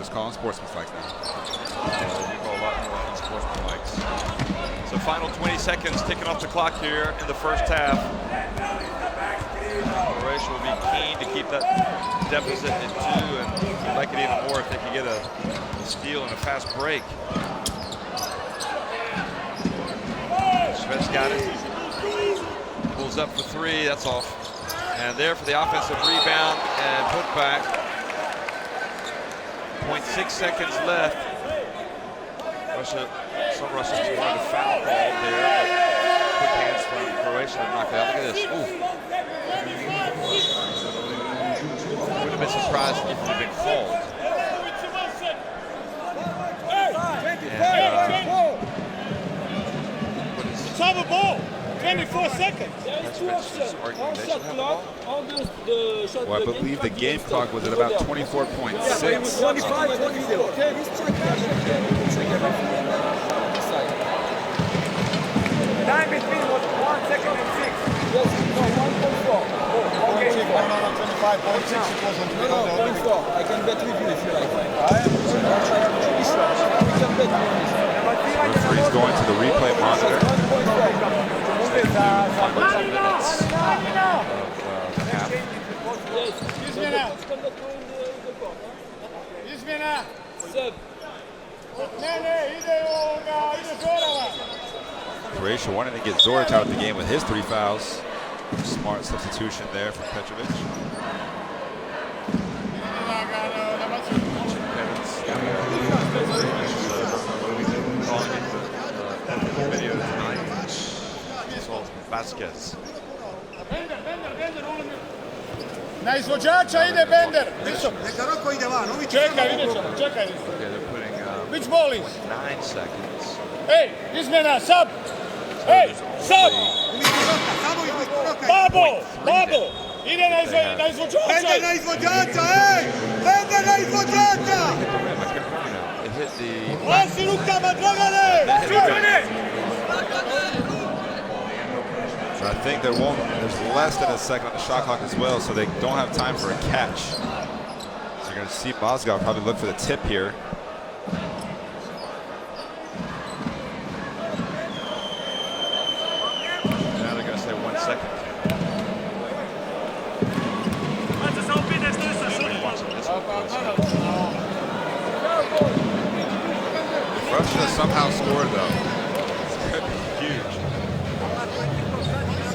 just call them sportsmanlike now. You call a lot more unsportsmanlike. So final 20 seconds ticking off the clock here in the first half. Croatia will be keen to keep that deficit at 2 and like it even more if they can get a steal and a fast break. Schved's got it. Pulls up for 3, that's off. And there for the offensive rebound and put back. 0.6 seconds left. Russia, some Russians wanted a foul call there, but quick hands from Croatia to knock it out. Look at this. Ooh. Would have been surprised if it had been called. Let's have a ball. 24 seconds. Well, I believe the game clock was at about 24.6. 25, 20. Okay, this check Time between was 1 second and 6. Yes, no, 1.4. Okay. 25.6 it was on 0.4. I can bet with you if you like. We can bet with this. Referee's going to the replay monitor. 1.4. Izmjena. Seb. Ne, ide Zorava. Croatia wanted to get Zoric out of the game with his 3 fouls. Smart substitution there from Petrovic. Video tonight. Vasquez. Bender. Na izvođača ide Bender. Neka Roko ide van. Čekaj, vidjet ćemo, čekaj. Okay, they're putting Which ball is? 9 seconds. Ej, izmjena, sub. Ej, sub. Babo. Ide na izvođača. Bender na izvođača, ej! Bender na izvođača! It hit the Glasi rukama, Dragane! So I think there's less than a second on the shot clock as well, so they don't have time for a catch. So you're going to see Mozgov probably look for the tip here. Now they're going to say 1 second. If Russia somehow scored though, it's going to be huge.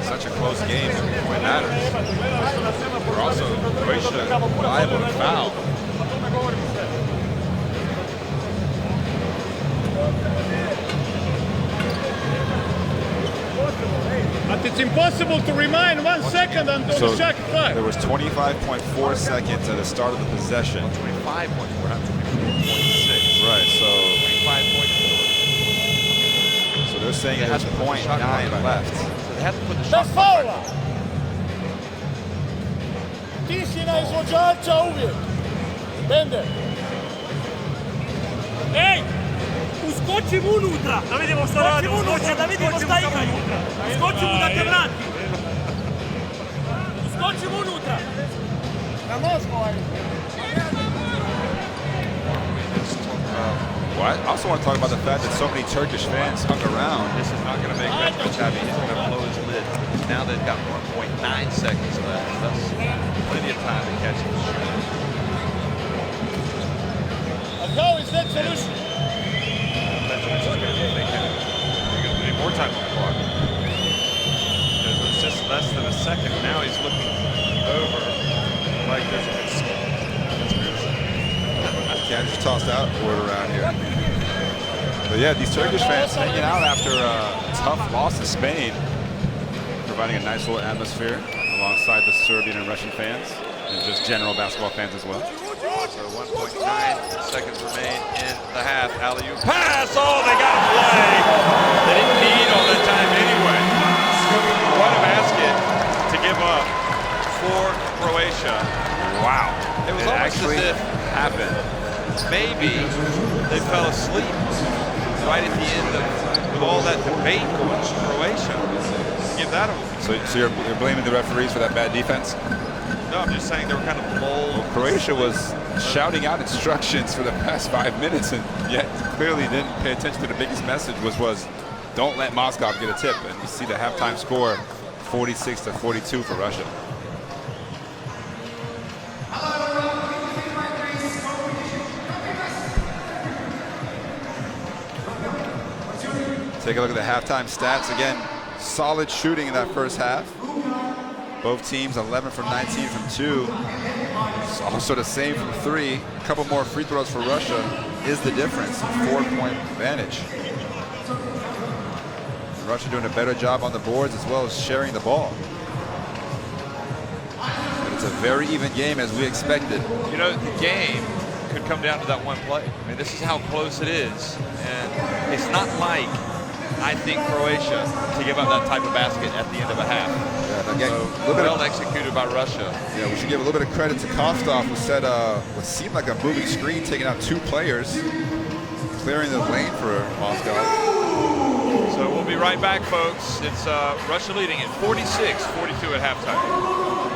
Such a close game, every point matters. We're also Croatia liable to foul. But it's impossible to remain 1 second until So the shot clock. there was 25.4 seconds at the start of the possession. 25.4, not 24.6. Right, so 25.4. they're saying there's 0.9 left. So they have to put the shot Bez clock faula. Ti si na izvođača uvijek. Bender. Ej! Uskočim unutra, da vidimo što radi. Da vidimo šta igraju. Uskočim mu da te vrati. Uskočim unutra. Na Moskva. Well, I also want to talk about the fact that so many Turkish fans hung around. This is not going to make Petrovic happy. He's going to blow his lid. Now they've got 1.9 seconds left. That's plenty of time to catch him. And how is that solution? Petrovic is going to make it. They're going to put more time on the clock. Because it's just less than a second. Now he's looking over like there's a Can't just tossed out word around here. But yeah, these Turkish fans hanging out after a tough loss to Spain, providing a nice little atmosphere alongside the Serbian and Russian fans, and just general basketball fans as well. So 1.9 seconds remain in the half. Alley-oop pass. Oh, they got to play. They didn't need all that time anyway. What a basket to give up for Croatia. Wow. It was it almost actually as if happened. maybe they fell asleep right at the end of with all that debate going on Croatia. Give that a So you're blaming the referees for that bad defense? No, I'm just saying they were kind of lulled. Croatia was shouting out instructions for the past 5 minutes, and yet clearly didn't pay attention to the biggest message, was don't let Moscow get a tip. And you see the halftime score, 46-42 for Russia. Take a look at the halftime stats. Again, solid shooting in that first half. Both teams 11 from 19 from 2. It's also the same from 3. A couple more free throws for Russia is the difference. 4-point advantage. Russia doing a better job on the boards as well as sharing the ball. But it's a very even game as we expected. You know, the game could come down to that one play. I mean, this is how close it is. And it's not like, I think, Croatia to give up that type of basket at the end of a half. Yeah, again, so well executed by Russia. Yeah, we should give a little bit of credit to Kostov, who set what seemed like a moving screen, taking out 2 players, clearing the lane for Moscow. So we'll be right back, folks. It's Russia leading at 46-42 at halftime.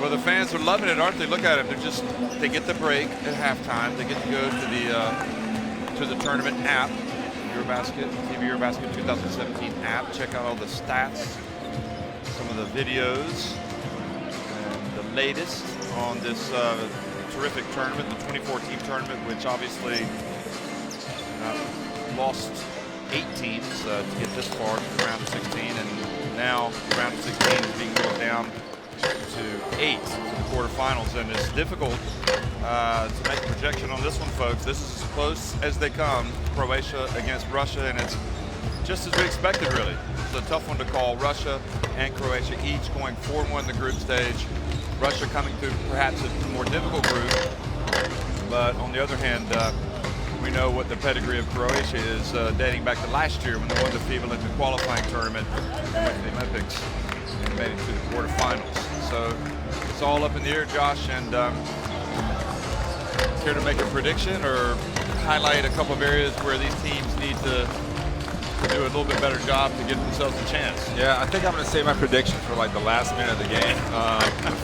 Well, the fans are loving it, aren't they? Look at them. They get the break at halftime. They get to go to the tournament app, EuroBasket, FIBA EuroBasket 2017 app. Check out all the stats, some of the videos, and the latest on this terrific tournament, the 24-team tournament, which obviously lost 8 teams to get this far to the round of 16, and now the round of 16 is being whittled down to 8 for the quarterfinals, and it's difficult to make a projection on this one, folks. This is as close as they come, Croatia against Russia, and it's just as we expected, really. It's a tough one to call. Russia and Croatia each going 4-1 in the group stage. Russia coming through perhaps a more difficult group, but on the other hand, we know what the pedigree of Croatia is dating back to last year when they won the FIBA Olympic qualifying tournament and went to the Olympics and made it to the quarterfinals. So it's all up in the air, Josh, and care to make a prediction or highlight a couple of areas where these teams need to do a little bit better job to give themselves a chance? Yeah, I think I'm going to save my prediction for like the last minute of the game.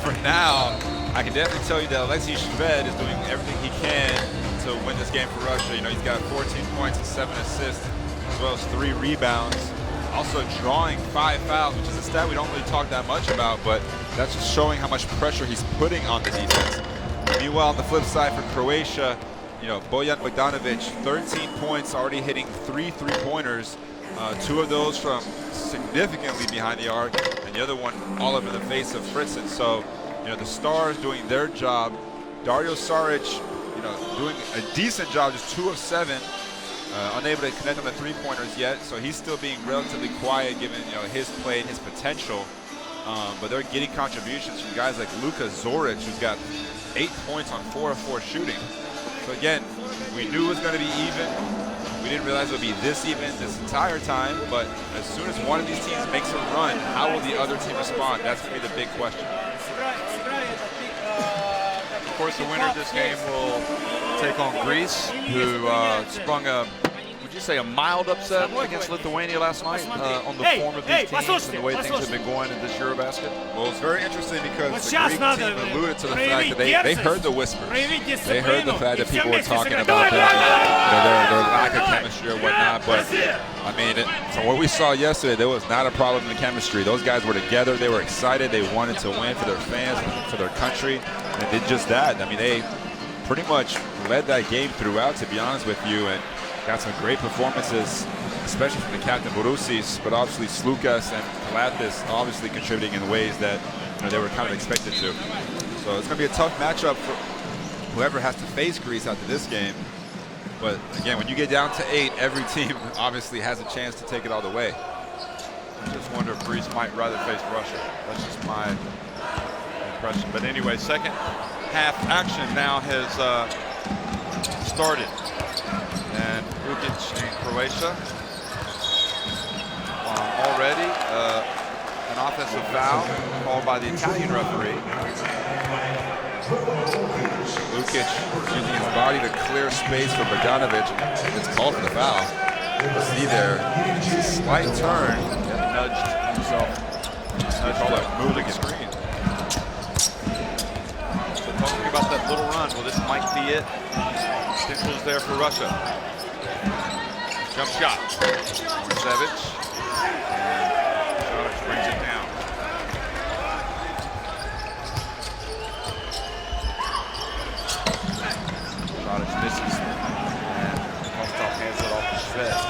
For now, I can definitely tell you that Alexei Shved is doing everything he can to win this game for Russia. You know, he's got 14 points and 7 assists, as well as 3 rebounds. Also drawing 5 fouls, which is a stat we don't really talk that much about, but that's just showing how much pressure he's putting on the defense. Meanwhile, on the flip side for Croatia, you know, Bojan Bogdanovic, 13 points, already hitting 3 3-pointers. 2 of those from significantly behind the arc, and the other one all up in the face of Fritzen. So, you know, the stars doing their job. Dario Saric, you know, doing a decent job, just 2 of 7. Unable to connect on the 3-pointers yet, so he's still being relatively quiet given, you know, his play and his potential. But they're getting contributions from guys like Luka Zoric, who's got 8 points on 4 of 4 shooting. So again, we knew it was going to be even. We didn't realize it would be this even this entire time, but as soon as one of these teams makes a run, how will the other team respond? That's going to be the big question. Of course, the winner of this game will take on Greece, who sprung a, would you say, a mild upset against Lithuania last night on the form of these teams and the way things have been going in this EuroBasket? Well, it's very interesting because the Greek team alluded to the fact that they heard the whispers. They heard the fact that people were talking about their lack of chemistry or whatnot. But, I mean, from what we saw yesterday, there was not a problem in the chemistry. Those guys were together. They were excited. They wanted to win for their fans, for their country. And did just that. I mean, they pretty much led that game throughout, to be honest with you, and got some great performances, especially from the captain Borusis, but obviously Slukas and Kalathis obviously contributing in ways that, you know, they were kind of expected to. So it's going to be a tough matchup for whoever has to face Greece after this game. But again, when you get down to 8, every team obviously has a chance to take it all the way. I just wonder if Greece might rather face Russia. That's just my impression. But anyway, second half action now has started. And Ukic in Croatia. Already an offensive foul called by the Italian referee. Ukic using his body to clear space for Bogdanovic. It's called for the foul. See there, slight turn, Nudged himself. call it moving screen. So talking about that little run, well, this might be it. Potential is there for Russia. Jump shot. Savage. Savage brings it down. Savage misses. And Kostov hands it off to Shved.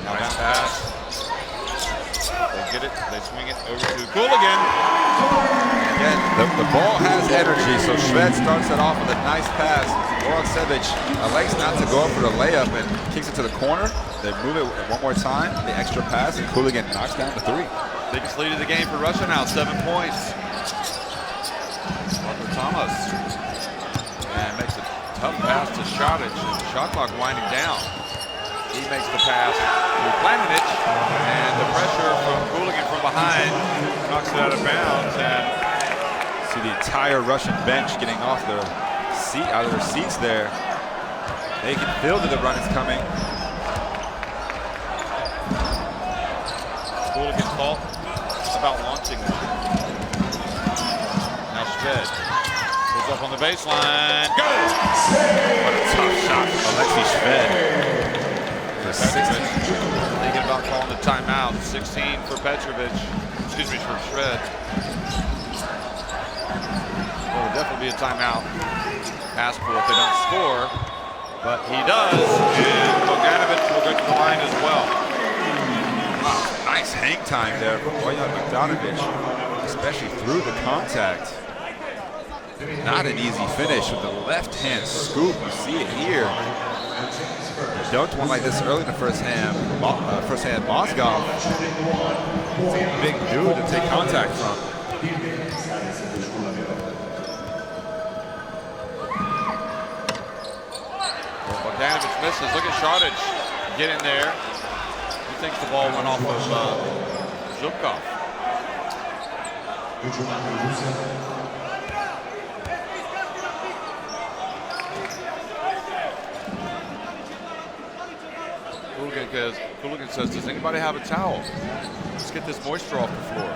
Nice pass. They get it. They swing it over to Cooligan. Again, the ball has energy, so Shved starts it off with a nice pass. Goran elects not to go up for the layup and kicks it to the corner. They move it one more time, the extra pass, and Cooligan knocks down the 3. Biggest lead of the game for Russia now, 7 points. Marco Thomas. And makes a tough pass to Šarić. Shot clock winding down. He makes the pass to Planinic, and the pressure from Cooligan from behind knocks it out of bounds. And see the entire Russian bench getting off their seat, out of their seats there. They can feel that the run is coming. Cooligan's fault. about launching one. Now Shved goes up on the baseline. Goes! What a tough shot from Alexei Shved. Petrovic thinking about calling the timeout. 16 for Petrovic. Excuse me, for Shved. Well, it'll definitely be a timeout. Ask for if they don't score, but he does, and Bogdanovic will go to the line as well. Wow, nice hang time there from Bojan Bogdanovic, especially through the contact. Not an easy finish with the left-hand scoop. You see it here. Dunked one like this early in the first hand. Mozgov. It's a big dude to take contact from. Bogdanovic misses. Look at Šarić get in there. He thinks the ball went off of Zubkov. Hooligan says, does anybody have a towel? Let's get this moisture off the floor.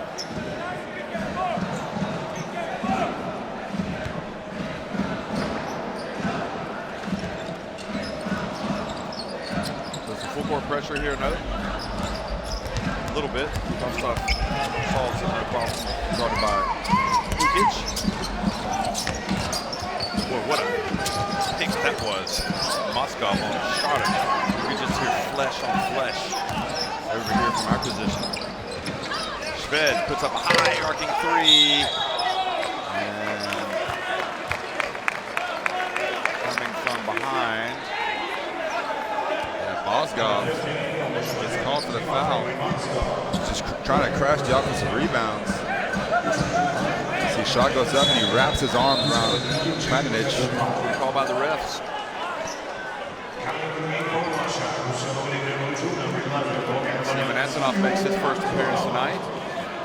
There's some full court pressure here, no? A little bit. Tough stuff. Solves no problem. Started by Ukic. Boy, what a pick that was. Mozgov on Šarić. We just hear flesh on flesh over here from our position. Shved puts up a high arcing three. And coming from behind. Yeah, Mozgov gets called for the foul. Just trying to crash the offensive rebounds. See, shot goes up and he wraps his arms around Mladenovic. Called by the refs. Steven Antonov makes his first appearance tonight.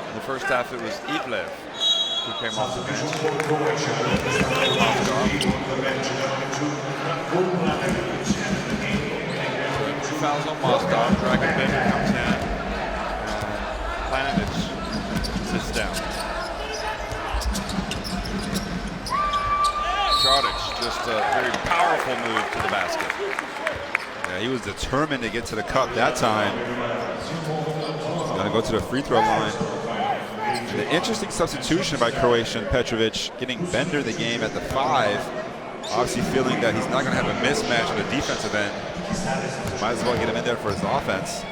In the first half, it was Ivlev who came off the bench. Two fouls on Mozgov. Dragon Bender comes in. Mladenovic sits down. Šarić, just a very powerful move to the basket. Yeah, he was determined to get to the cup that time. He's gonna go to the free throw line. And an interesting substitution by Croatian Petrovic, getting Bender the game at the 5. Obviously feeling that he's not gonna have a mismatch on the defensive end. So might as well get him in there for his offense.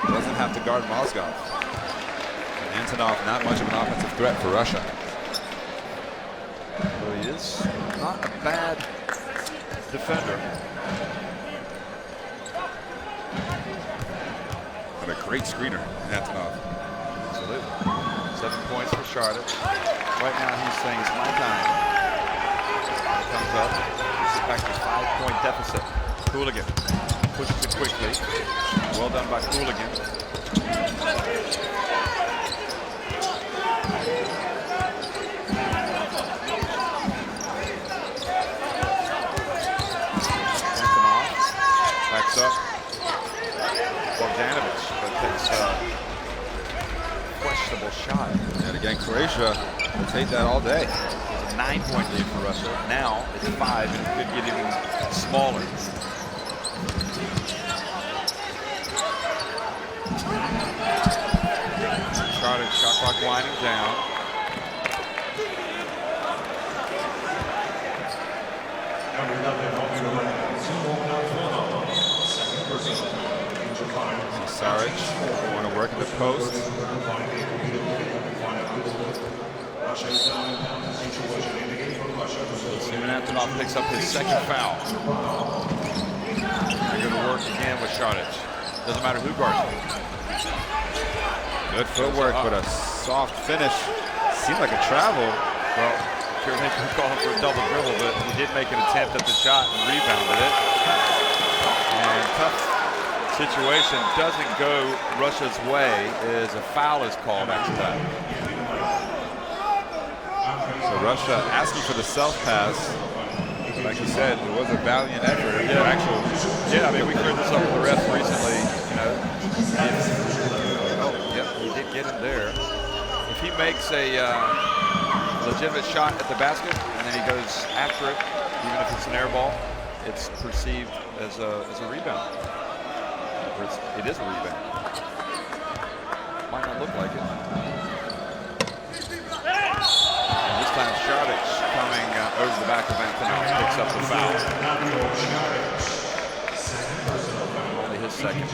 Doesn't have to guard Mozgov. And Antonov, not much of an offensive threat for Russia. Well, he is not a bad defender. But a great screener, Antonov. Absolutely. 7 points for Šarić. Right now he's saying it's my time. Comes up. It's back to 5-point deficit. Hooligan pushes it quickly. Well done by Hooligan. Backs up. Bogdanovic, but takes a questionable shot. And again, Croatia will take that all day. It's a 9-point lead for Russia. Now it's 5, and it could get even smaller. Šarić, shot clock winding down. Šarić want to work in the post. Steven Antonov picks up his second foul. They're going to work again with Šarić. Doesn't matter who guards him. Good footwork, but a soft finish. Seemed like a travel. Well, sure they could call him for a double dribble, but he did make an attempt at the shot and rebounded it. And tough situation doesn't go Russia's way as a foul is called after that. So Russia asking for the self-pass. Like you said, it was a valiant effort. Yeah, actually. Yeah, I mean, we cleared this up with the refs recently. You know, he makes a legitimate shot at the basket and then he goes after it, even if it's an air ball, it's perceived as a rebound. Or it is a rebound. Might not look like it. And this time Šarić coming over the back of Anthony picks up the foul. Only his second.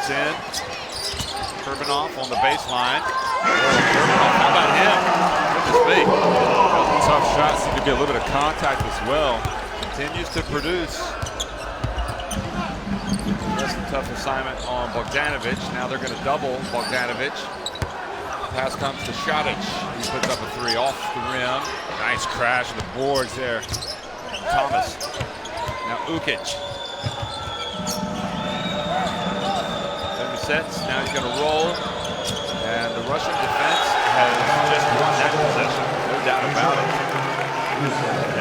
In. Turbinoff on the baseline. How about him? Goodness me. Tough shot. Seemed to be a little bit of contact as well. Continues to produce. That's a tough assignment on Bogdanovic. Now they're going to double Bogdanovic. Pass comes to Šarić. He puts up a three off the rim. Nice crash on the boards there. Thomas. Now Ukic. Now he's going to roll, and the Russian defense has just won that possession, no doubt about it.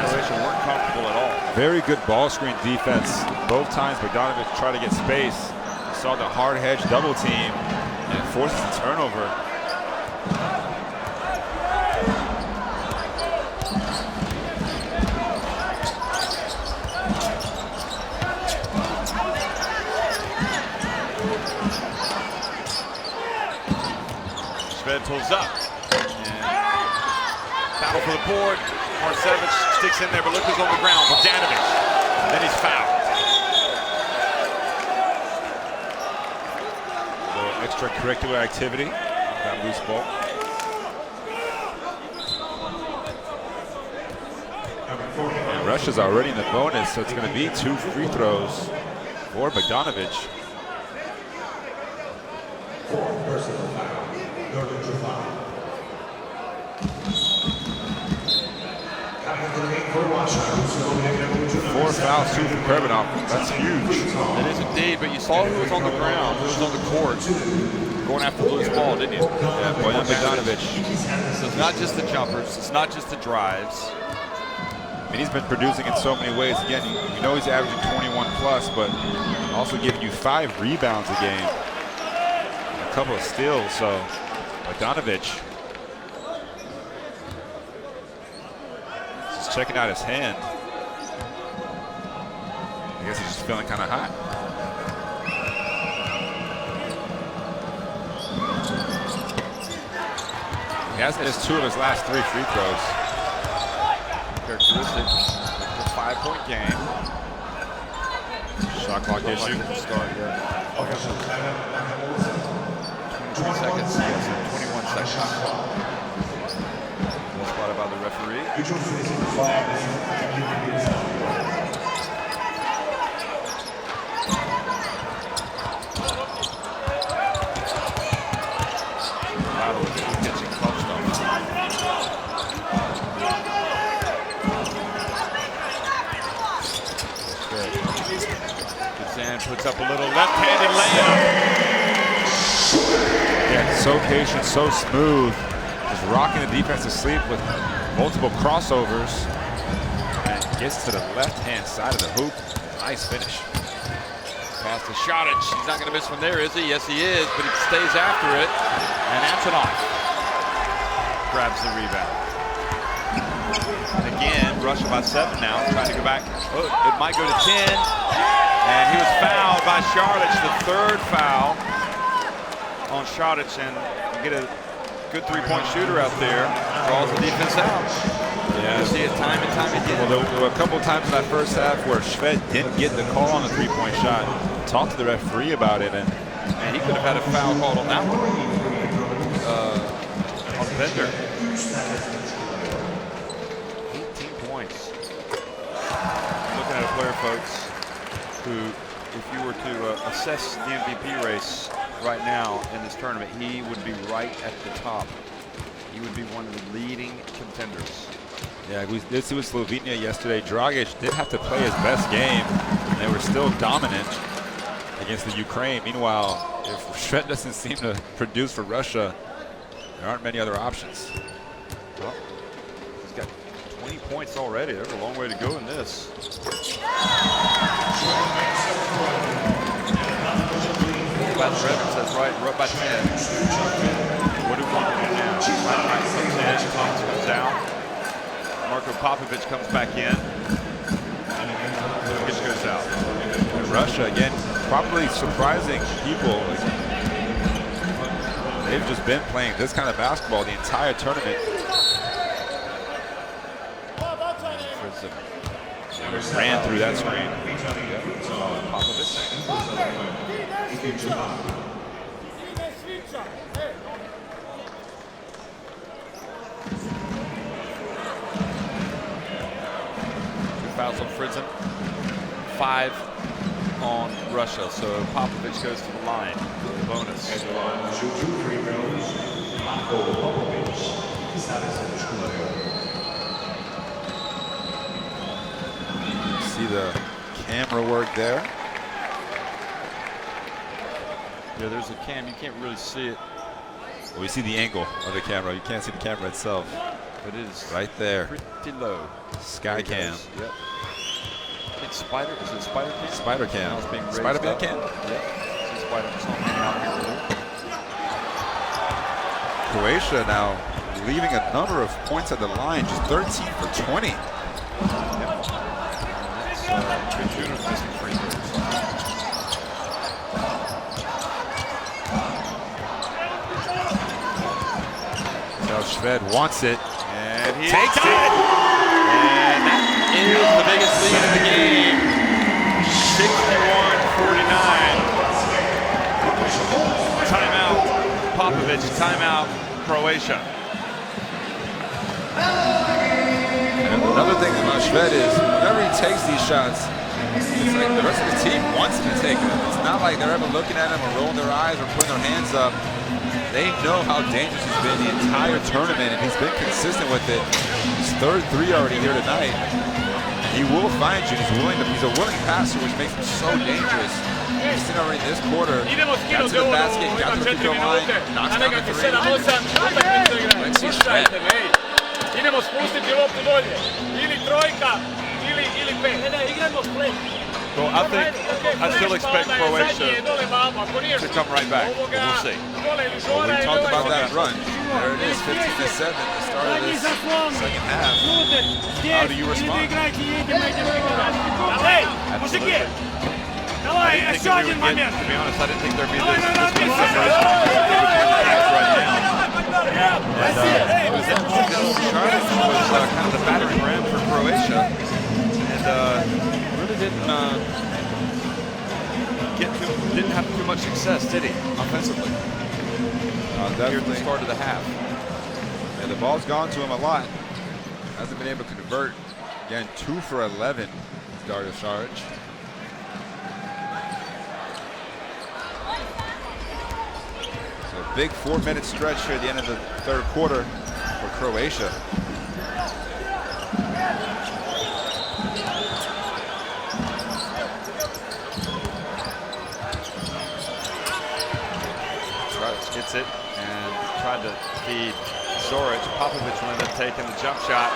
Croatia weren't comfortable at all. Very good ball screen defense. Both times Bogdanovic tried to get space. You saw the hard hedge double team, and it forces a turnover. Pulls up. And battle for the board. Marcevic sticks in there, but look who's on the ground. Bogdanovic. And then he's fouled. A little extracurricular activity. That loose ball. And Russia's already in the bonus, so it's going to be 2 free throws for Bogdanovic. Four fouls, 2 from Turbinoff. That's huge. It is indeed, but you saw who was on the ground, who was on the court, going after the loose ball, didn't you? Yeah, Bojan Bogdanovic. So it's not just the jumpers, it's not just the drives. I mean, he's been producing in so many ways. Again, you know he's averaging 21 plus, but also giving you 5 rebounds a game. A couple of steals, so Bogdanovic just checking out his hand. I guess he's just feeling kind of hot. He has missed 2 of his last 3 free throws. Characteristic of a 5-point game. Shot clock issue. Start, yeah. 23 seconds, yes, 21 seconds. Well spotted by the referee. Puts up a little left-handed layup. Yeah, so patient, so smooth. Just rocking the defense to sleep with multiple crossovers. And gets to the left-hand side of the hoop. Nice finish. Pass to Šarić. He's not going to miss from there, is he? Yes, he is, but he stays after it. And Antonov grabs the rebound. And again, Russia by 7 now, trying to go back. Oh, it might go to 10. And he was fouled by Šarić, the 3rd foul on Šarić, and you get a good 3-point shooter out there, draws the defense out. Yeah. You see it time and time again. Well, there were a couple times in that first half where Šved didn't get the call on the 3-point shot. Talked to the referee about it, and he could have had a foul called on that one. On Bender. 18 points. Looking at a player, folks, who, if you were to assess the MVP race right now in this tournament, he would be right at the top. He would be one of the leading contenders. Yeah, we did see with Slovenia yesterday. Dragic did have to play his best game, and they were still dominant against the Ukraine. Meanwhile, if Shved doesn't seem to produce for Russia, there aren't many other options. Well, he's got 20 points already. There's a long way to go in this. By the record says right by 10. What do we want to do now? Right comes in, Thomas goes out. Marko Popovic comes back in. Lukic goes out. And Russia, again, probably surprising people. They've just been playing this kind of basketball the entire tournament. Ran through that screen. Fouls on Fritzen, 5 on Russia. So Popovic goes to the line. Bonus. See the camera work there. Yeah, there's a cam. You can't really see it. Well, we see the angle of the camera. You can't see the camera itself. But it is right there. Pretty low. Sky cam. Yep. It's spider. Is it spider cam? Spider cam. Now it's being raised Spider-Man up. cam? Yep. See spider cam out here. Croatia now leaving a number of points at the line, just 13 for 20. Yep. Good shooter missing free throws. Now Shved wants it. And he takes it. And that is the biggest lead of the game. 61-49. Timeout Popovic, timeout Croatia. And another thing about Shved is whenever he takes these shots, it's like the rest of the team wants him to take them. It's not like they're ever looking at him or rolling their eyes or putting their hands up. They know how dangerous he's been the entire tournament, and he's been consistent with it. His third three already here tonight. He will find you. He's a willing passer, which makes him so dangerous. He's seen already this quarter. Got to the basket, got to the free throw line, knocks down the three. Let's see Shved. Idemo spustiti loptu dolje. Ili trojka, ili pet. Well, I still expect Croatia to come right back. We'll see. Well, we talked about that run. There it is, 15-7 at the start of this second half. How do you respond? Мужики! Давай, еще один момент! To be honest, I didn't think there'd be this much separation right now. And it was interesting. Charlotte was kind of the battering ram for Croatia, and really didn't have too much success, did he, offensively? Here at the start of the half. Yeah, the ball's gone to him a lot. Hasn't been able to convert. Again, 2 for 11, Dario Saric. So a big 4-minute stretch here at the end of the third quarter for Croatia. Gets it and tried to feed Zoric. Popovic ended up taking the jump shot.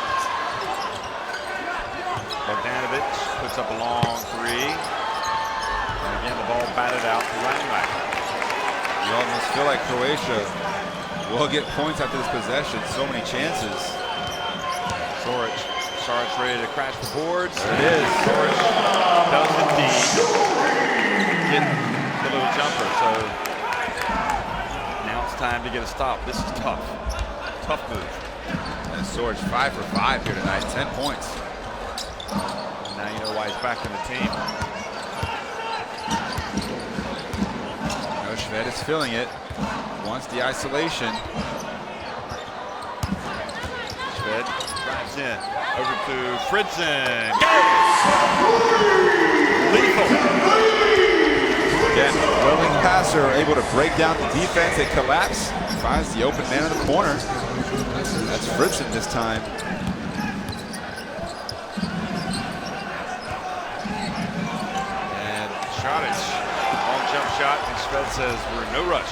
Bogdanovic puts up a long three. And again, the ball batted out to running back. You almost feel like Croatia will get points after this possession. So many chances. Saric ready to crash the boards. There it is. Zoric does indeed get the little jumper. So time to get a stop. This is tough. Tough move. And Saric 5 for 5 here tonight. 10 points. Now you know why he's back in the team. No, Shved is feeling it. Wants the isolation. Shved drives in. Over to Fritzen. Lethal. Again, willing passer, able to break down the defense and collapse. Finds the open man in the corner. That's Fritzen this time. shot, and Shved says we're in no rush.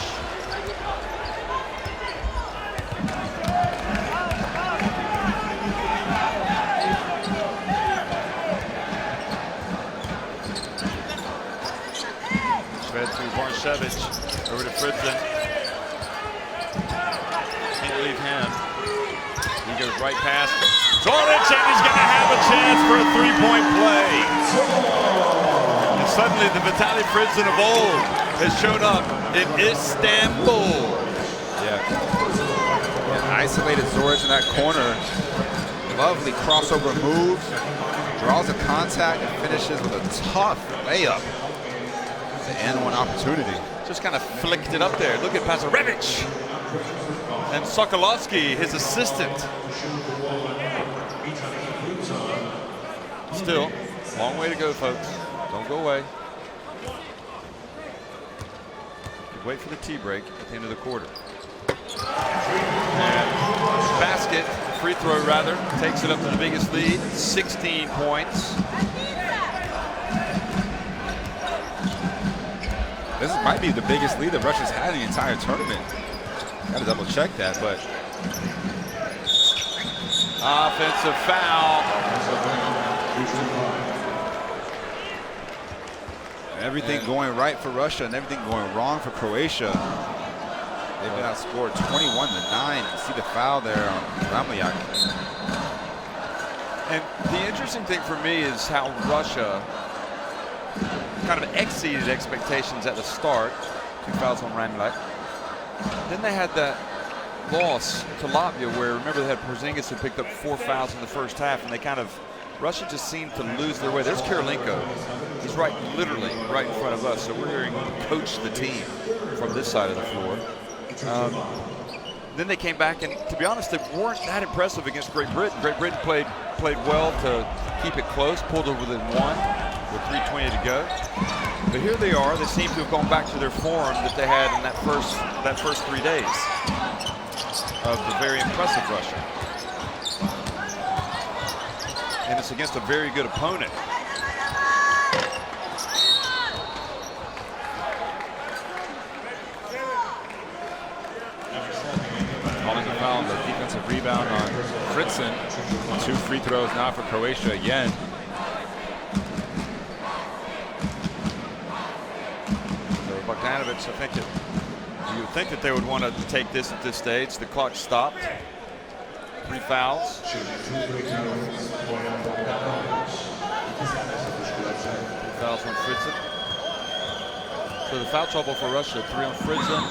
Shved to Barnshevich, over to Fritzen. Can't leave him. He goes right past Zoric, and he's going to have a chance for a three-point play. And suddenly the Vitaly Fritzen of old has shown up in Istanbul. Yeah. Isolated Zoric in that corner. Lovely crossover move. Draws a contact and finishes with a tough layup. The N1 opportunity. Just kind of flicked it up there. Look at Pasarevich. And Sokolovsky, his assistant. Still, long way to go, folks. Don't go away. Wait for the tea break at the end of the quarter. And basket, free throw rather, takes it up to the biggest lead, 16 points. This might be the biggest lead that Russia's had in the entire tournament. Got to double check that, but. Offensive foul. Everything going right for Russia and everything going wrong for Croatia. They've been outscored 21-9. You see the foul there on Ramlyak. And the interesting thing for me is how Russia kind of exceeded expectations at the start. 2 fouls on Ramlyak. Then they had that loss to Latvia where, remember, they had Porzingis who picked up 4 fouls in the first half, and they kind of, Russia just seemed to lose their way. There's Kirilenko. He's literally right in front of us. So we're hearing him coach the team from this side of the floor. Then they came back, and to be honest, they weren't that impressive against Great Britain. Great Britain played well to keep it close, pulled it within 1 with 3:20 to go. But here they are. They seem to have gone back to their form that they had in that first 3 days of the very impressive Russia. And it's against a very good opponent. Calling the foul, the defensive rebound on Fritzen. 2 free throws now for Croatia again. So Bogdanovic, I think you would think that they would want to take this at this stage. The clock stopped. 3 fouls. 3 fouls on Fritzen. So the foul trouble for Russia, 3 on Fritzen,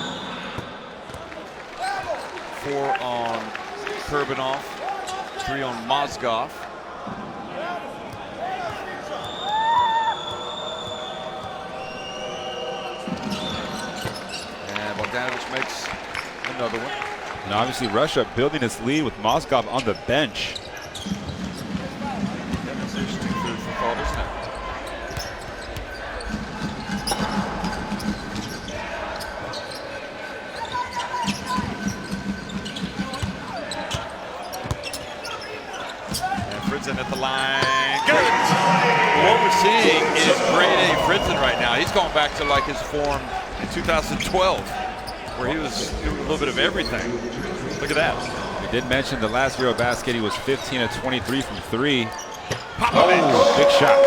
4 on Kurbanov, 3 on Mozgov. And Bogdanovic makes another one. And obviously Russia building its lead with Mozgov on the bench. There's 2 food for Fathers now. Fritzen at the line. Good. What we're seeing is grade A Fritzen right now. He's going back to like his form in 2012, where he was doing a little bit of everything. Look at that. We did mention the last EuroBasket, he was 15 of 23 from 3. Popovich. Oh, big shot.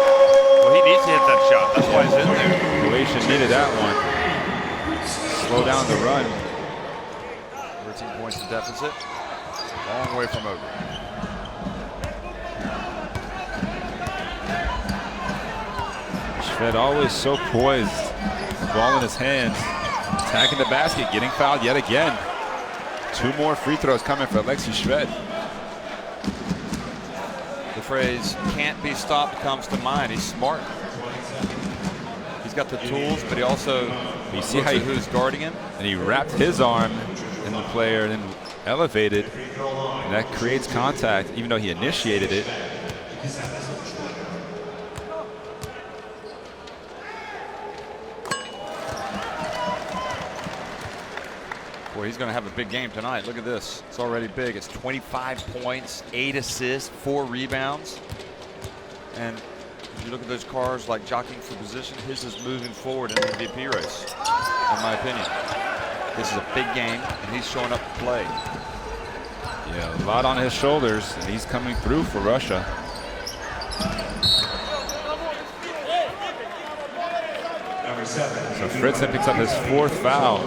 Well, he needs to hit that shot. That's why he's in there. Croatia needed that one. Slow down the run. 13 points in deficit. Long way from over. Shved always so poised, ball in his hands, attacking the basket, getting fouled yet again. 2 more free throws coming for Alexei Shved. The phrase "can't be stopped" comes to mind. He's smart. He's got the tools, but he also you see how who's guarding him. And he wrapped his arm in the player and then elevated, and that creates contact, even though he initiated it. Boy, he's going to have a big game tonight. Look at this. It's already big. It's 25 points, 8 assists, 4 rebounds. And If you look at those cars like jockeying for position, his is moving forward in the MVP race, in my opinion. This is a big game, and he's showing up to play. Yeah, a lot on his shoulders, and he's coming through for Russia. So Fritzen picks up his 4th foul.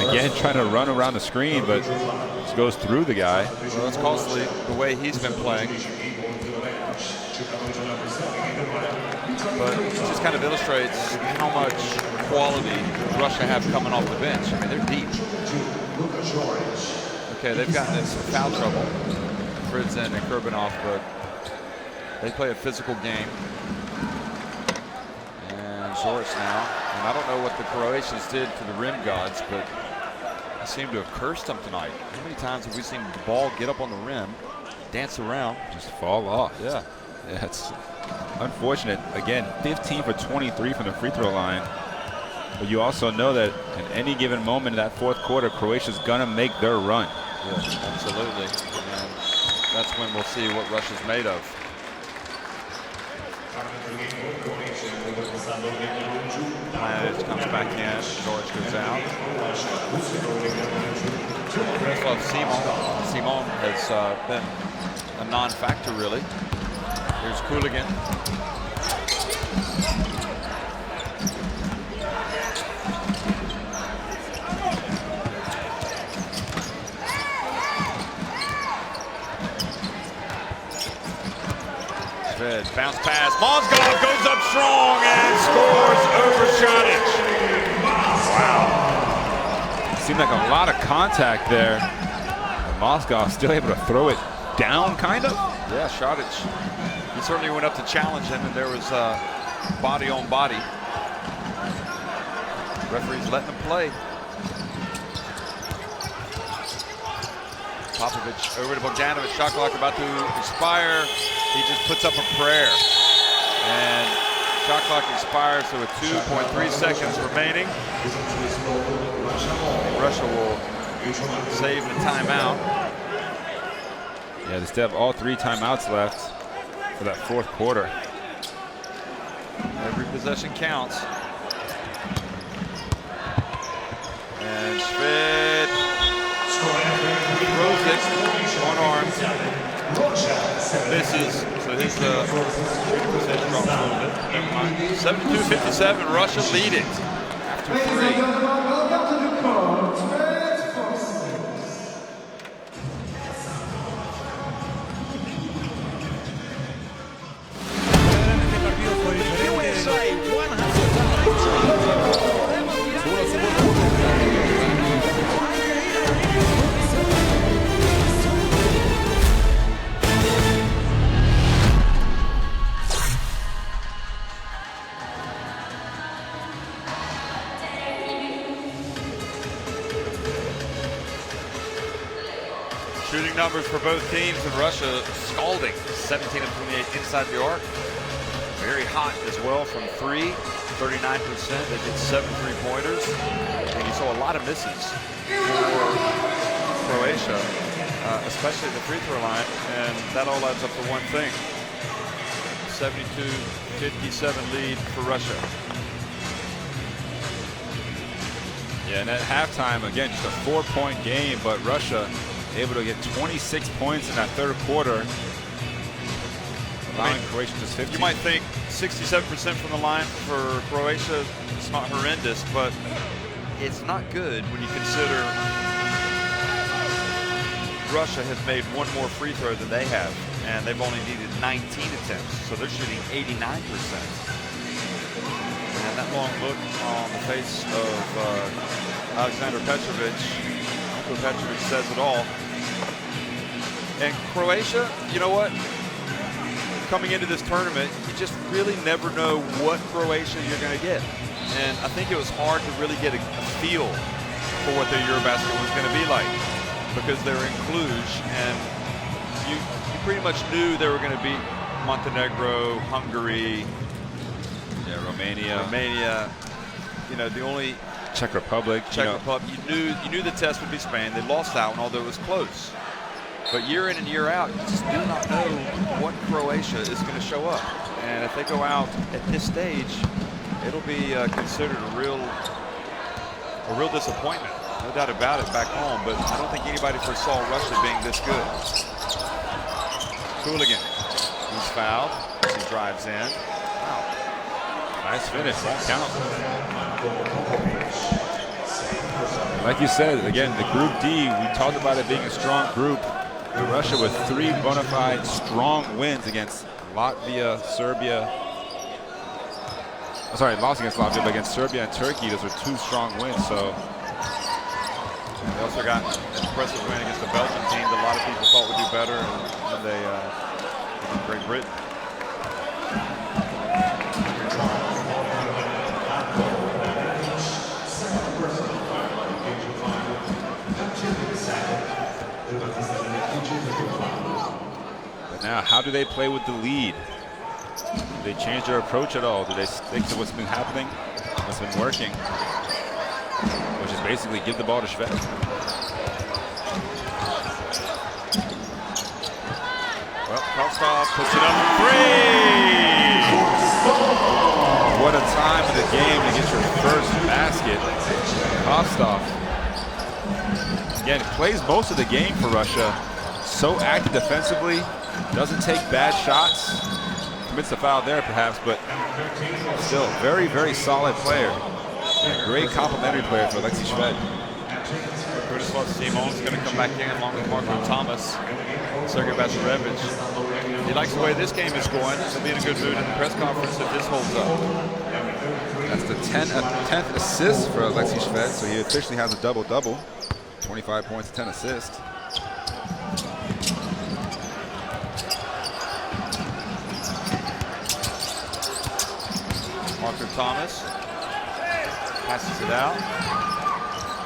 Again, trying to run around the screen, but just goes through the guy. Well, it's costly the way he's been playing. But it just kind of illustrates how much quality Russia have coming off the bench. I mean, they're deep. Okay, they've gotten in some foul trouble, Fritzen and Kurbanov, but they play a physical game. And Zoric now. And I don't know what the Croatians did to the rim gods, but they seem to have cursed them tonight. How many times have we seen the ball get up on the rim, dance around, just fall off? Yeah. Yeah, it's unfortunate. Again, 15 for 23 from the free throw line. But you also know that in any given moment in that 4th quarter, Croatia's gonna make their run. Yeah, absolutely. And that's when we'll see what Russia's made of. Mladic comes back in. George goes out. Simon has been a non-factor, really. Here's Cooligan. Bounce pass. Mozgov goes up strong and scores over Šadić. Wow. Seemed like a lot of contact there. Mozgov still able to throw it down, kind of. Yeah, Šadić. He certainly went up to challenge him, and there was body on body. Referee's letting him play. Popovich over to Bogdanović. Shot clock about to expire. He just puts up a prayer. And shot clock expires, so with 2.3 seconds remaining. Russia will save the timeout. Yeah, they still have all 3 timeouts left for that 4th quarter. Every possession counts. And Schmidt throws it, one arm, misses, so his shooting percentage drops a little bit. Never mind. 72-57, Russia lead it after 3. Shooting numbers for both teams, and Russia scalding, 17 of 28 inside the arc. Very hot as well from 3, 39%. They did 7 3-pointers, and you saw a lot of misses for Croatia, especially at the free throw line, and that all adds up to one thing. 72-57 lead for Russia. Yeah, and at halftime, again, just a 4-point game, but Russia able to get 26 points in that 3rd quarter, allowing Croatia just 15. You might think 67% from the line for Croatia, it's not horrendous, but it's not good when you consider Russia has made one more free throw than they have, and they've only needed 19 attempts, so they're shooting 89%. And that long look on the face of Alexander Petrovic, Uncle Petrovic says it all. And Croatia, you know what? Coming into this tournament, you just really never know what Croatia you're going to get. And I think it was hard to really get a feel for what their EuroBasket was going to be like, because they were in Cluj, and you pretty much knew they were going to beat Montenegro, Hungary, Romania. You know, the only Czech Republic. Republic. You knew the test would be Spain. They lost that one, although it was close. But year in and year out, you just do not know what Croatia is going to show up. And if they go out at this stage, it'll be considered a real disappointment. No doubt about it back home, but I don't think anybody foresaw Russia being this good. Hooligan, he's fouled as he drives in. Wow. Nice finish, won't count. Like you said, again, the Group D, we talked about it being a strong group. Russia with 3 bona fide strong wins against Latvia, Serbia. Sorry, lost against Latvia, but against Serbia and Turkey, those are 2 strong wins. So they also got an impressive win against the Belgian team that a lot of people thought would do better, and they beat Great Britain. But now, how do they play with the lead? Do they change their approach at all? Do they stick to what's been happening, what's been working, which is basically give the ball to Shved? Well, Kostov puts it up for 3! What a time of the game to get your first basket. Kostov, again, plays most of the game for Russia. So active defensively, doesn't take bad shots. Commits the foul there perhaps, but still very, very solid player. Great complimentary player for Alexei Shved. Simon's going to come back in along with Marco Thomas, Sergei Basarevich. He likes the way this game is going. He'll be in a good mood in the press conference if this holds up. That's the 10th assist for Alexei Shved, so he officially has a double-double. 25 points, 10 assists. Marco Thomas passes it out.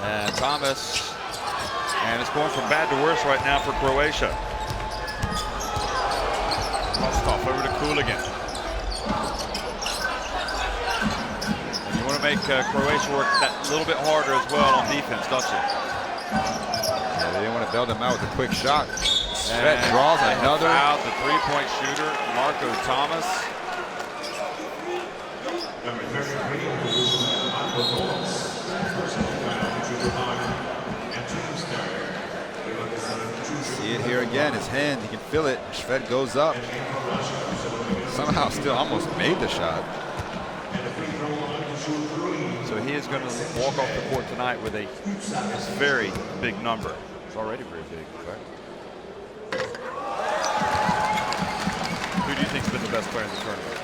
And Thomas, and it's going from bad to worse right now for Croatia. Kostov over to Hooligan. And you want to make Croatia work that little bit harder as well on defense, don't you? Yeah, they didn't want to bail them out with a quick shot. Shved draws another. Out the 3-point shooter, Marco Thomas. See it here again, his hand, he can feel it. Shved goes up. Somehow still almost made the shot. So he is going to walk off the court tonight with a very big number. It's already very big, in fact. Who do you think's been the best player in the tournament?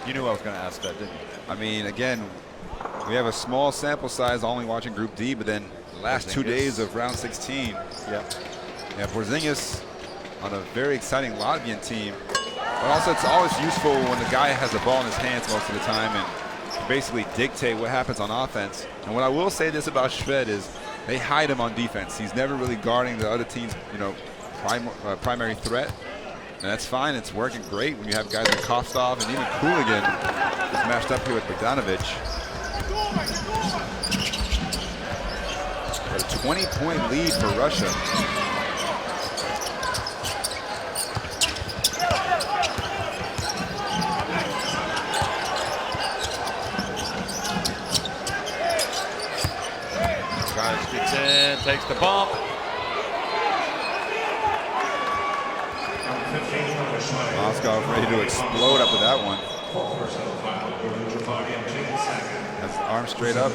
You knew I was going to ask that, didn't you? I mean, again, we have a small sample size only watching Group D, but then the last 2 days of round 16. Yeah. Yeah, Porzingis on a very exciting Latvian team. But also it's always useful when the guy has the ball in his hands most of the time and can basically dictate what happens on offense. And what I will say this about Shved is they hide him on defense. He's never really guarding the other team's, primary threat. And that's fine, it's working great when you have guys like Kostov and even Hooligan who's matched up here with Bogdanovic. A 20-point lead for Russia. Gets in, takes the bump. Moskov ready to explode after that one. Has his arm straight up.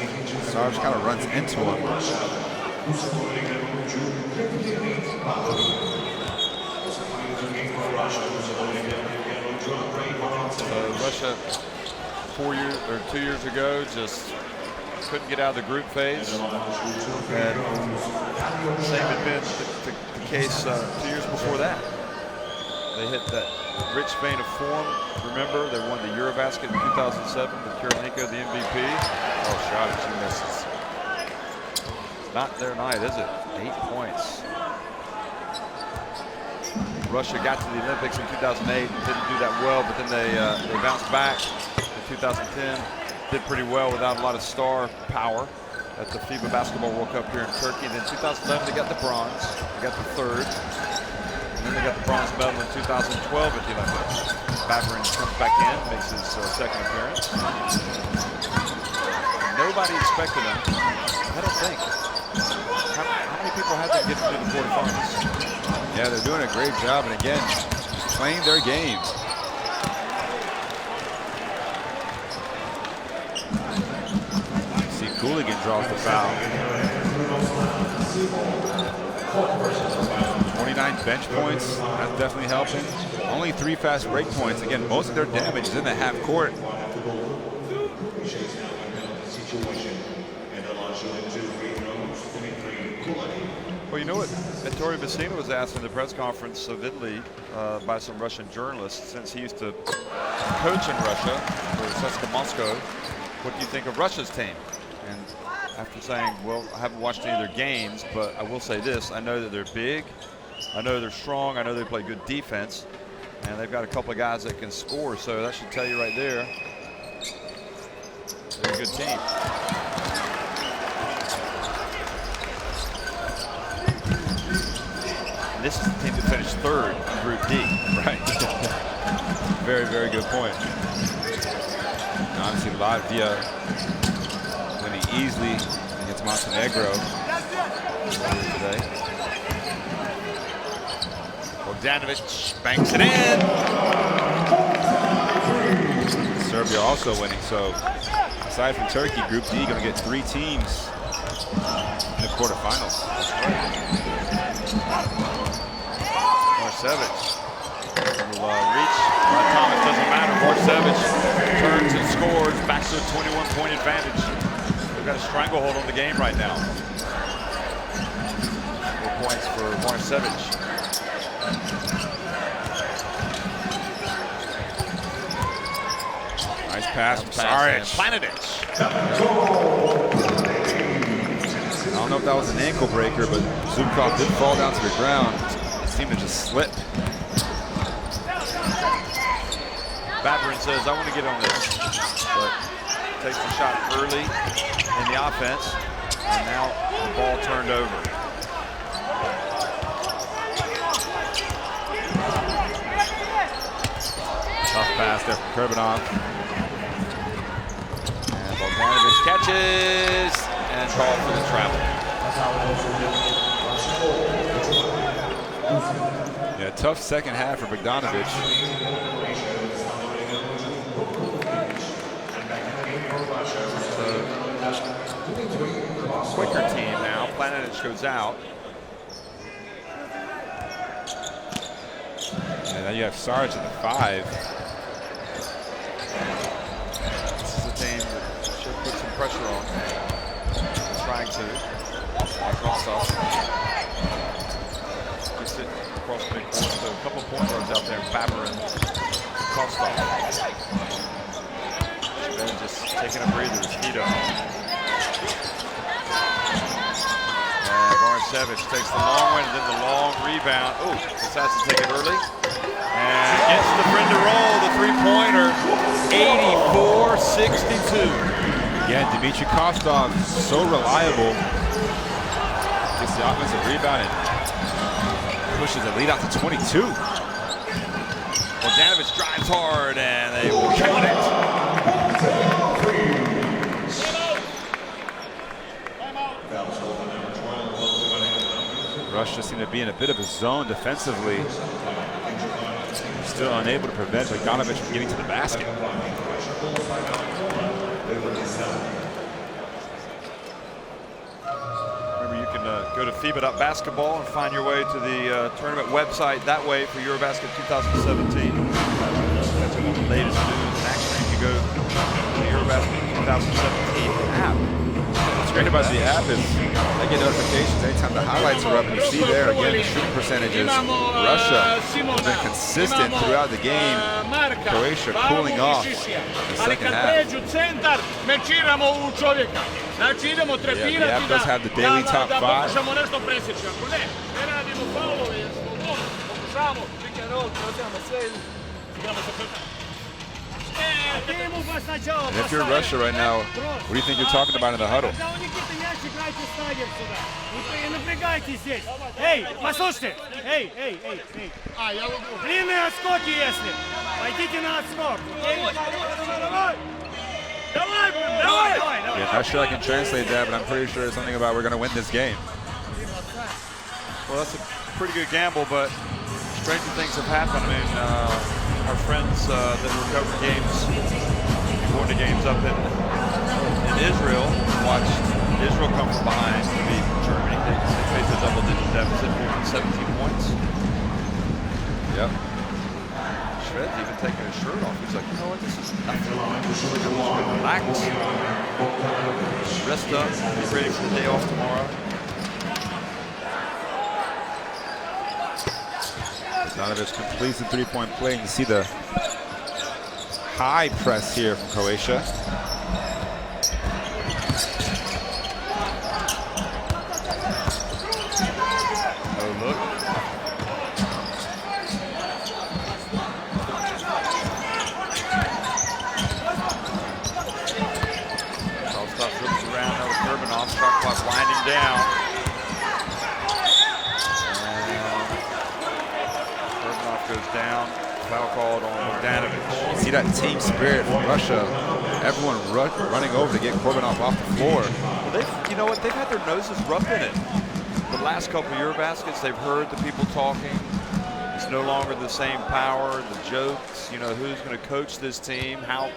Sarge kind of runs into him. Russia 2 years ago just couldn't get out of the group phase. And same had been the case 2 years before that. They hit that rich vein of form. Remember, they won the EuroBasket in 2007 with Kirilenko, the MVP. Oh, shot she misses. It's not their night, is it? 8 points. Russia got to the Olympics in 2008 and didn't do that well, but then they bounced back in 2010. Did pretty well without a lot of star power at the FIBA Basketball World Cup here in Turkey. And then 2011, they got the bronze. They got the third. And then they got the bronze medal in 2012 at the Olympics. Bavarin comes back in, makes his second appearance. Nobody expected him, I don't think. How many people had to get to the quarterfinals? Yeah, they're doing a great job, and again, just playing their game. See, Cooligan draws the foul. 29 bench points, that's definitely helping. Only 3 fast break points. Again, most of their damage is in the half court. Well, you know what? Ettore Messina was asked in the press conference of Italy by some Russian journalists, since he used to coach in Russia for CSKA Moscow, what do you think of Russia's team? And after saying, well, I haven't watched any of their games, but I will say this, I know that they're big, I know they're strong, I know they play good defense, and they've got a couple of guys that can score, so that should tell you right there, they're a good team. And this is the team that finished third in Group D. Right. Very, very good point. And obviously, Latvia winning easily against Montenegro Today. Bogdanovic banks it in. Serbia also winning, so aside from Turkey, Group D going to get 3 teams in the quarterfinals. Marcevic will reach. Thomas doesn't matter. Marcevic turns and scores, back to a 21-point advantage. They've got a stranglehold on the game right now. 4 points for Marcevic. Nice pass from Saric. Planinic. I don't know if that was an ankle breaker, but Zubkov did fall down to the ground. It seemed to just slip. Bavarin says, I want to get on this, but takes the shot early in the offense, and now the ball turned over. Tough pass there from Kurbanov. And Bogdanovic catches and called for the travel. Yeah, tough second half for Bogdanovic. Quicker team now. Planinic goes out. And then you have Saric at the 5. This is a team that should put some pressure on. Trying to. Kostov gets it across midcourt. So a couple of point guards out there. Bavarin, Kostov. They're just taking a breather. Mosquito. Marcevic takes the long one and then the long rebound. Oh, decides to take it early. And gets the friend to roll, the three-pointer. 84-62. Again, Dmitry Kostov, so reliable. Gets the offensive rebound and pushes the lead out to 22. Bogdanovic drives hard and they will count it. Russia seemed to be in a bit of a zone defensively. Still unable to prevent Bogdanovic from getting to the basket. Remember, you can go to FIBA.basketball and find your way to the tournament website that way for EuroBasket 2017. That's all the latest news. And actually, you can go to the EuroBasket 2017 app. What's great about the app is I get notifications anytime the highlights are up, and you see there again the shooting percentages. Russia has been consistent throughout the game. Croatia cooling off in the second half. Yeah, the app does have the daily top 5. Ты ему сначала And if you're Russia right now, what do you think you're talking about in the huddle? Когда у Никиты мяч, играйте стагер сюда. Не напрягайте здесь. Эй, послушайте. Эй. Длинные отскоки, если. Пойдите на отскок. Давай. Yeah, not sure I can translate that, but I'm pretty sure it's something about we're going to win this game. Well, that's a pretty good gamble, but stranger things have happened. I mean, our friends that were covering games, going to games up in Israel, watched Israel come from behind to beat Germany. They faced a double-digit deficit, 17 points. Yep. Shred's even taking his shirt off. He's like, you know what, this is nothing. Relax. Rest up. Get ready for the day off tomorrow. Bogdanovic completes the three-point play, and you see the high press here from Croatia. No look. Charles Tuff flips around, no Turbinoff, shot clock winding down. Goes down, foul called on Bogdanovic. You see that team spirit from Russia. Everyone running over to get Korbanov off the floor. Well, you know what? They've had their noses rubbed in it. The last couple of EuroBaskets, they've heard the people talking. It's no longer the same power, the jokes. You know, who's going to coach this team? How?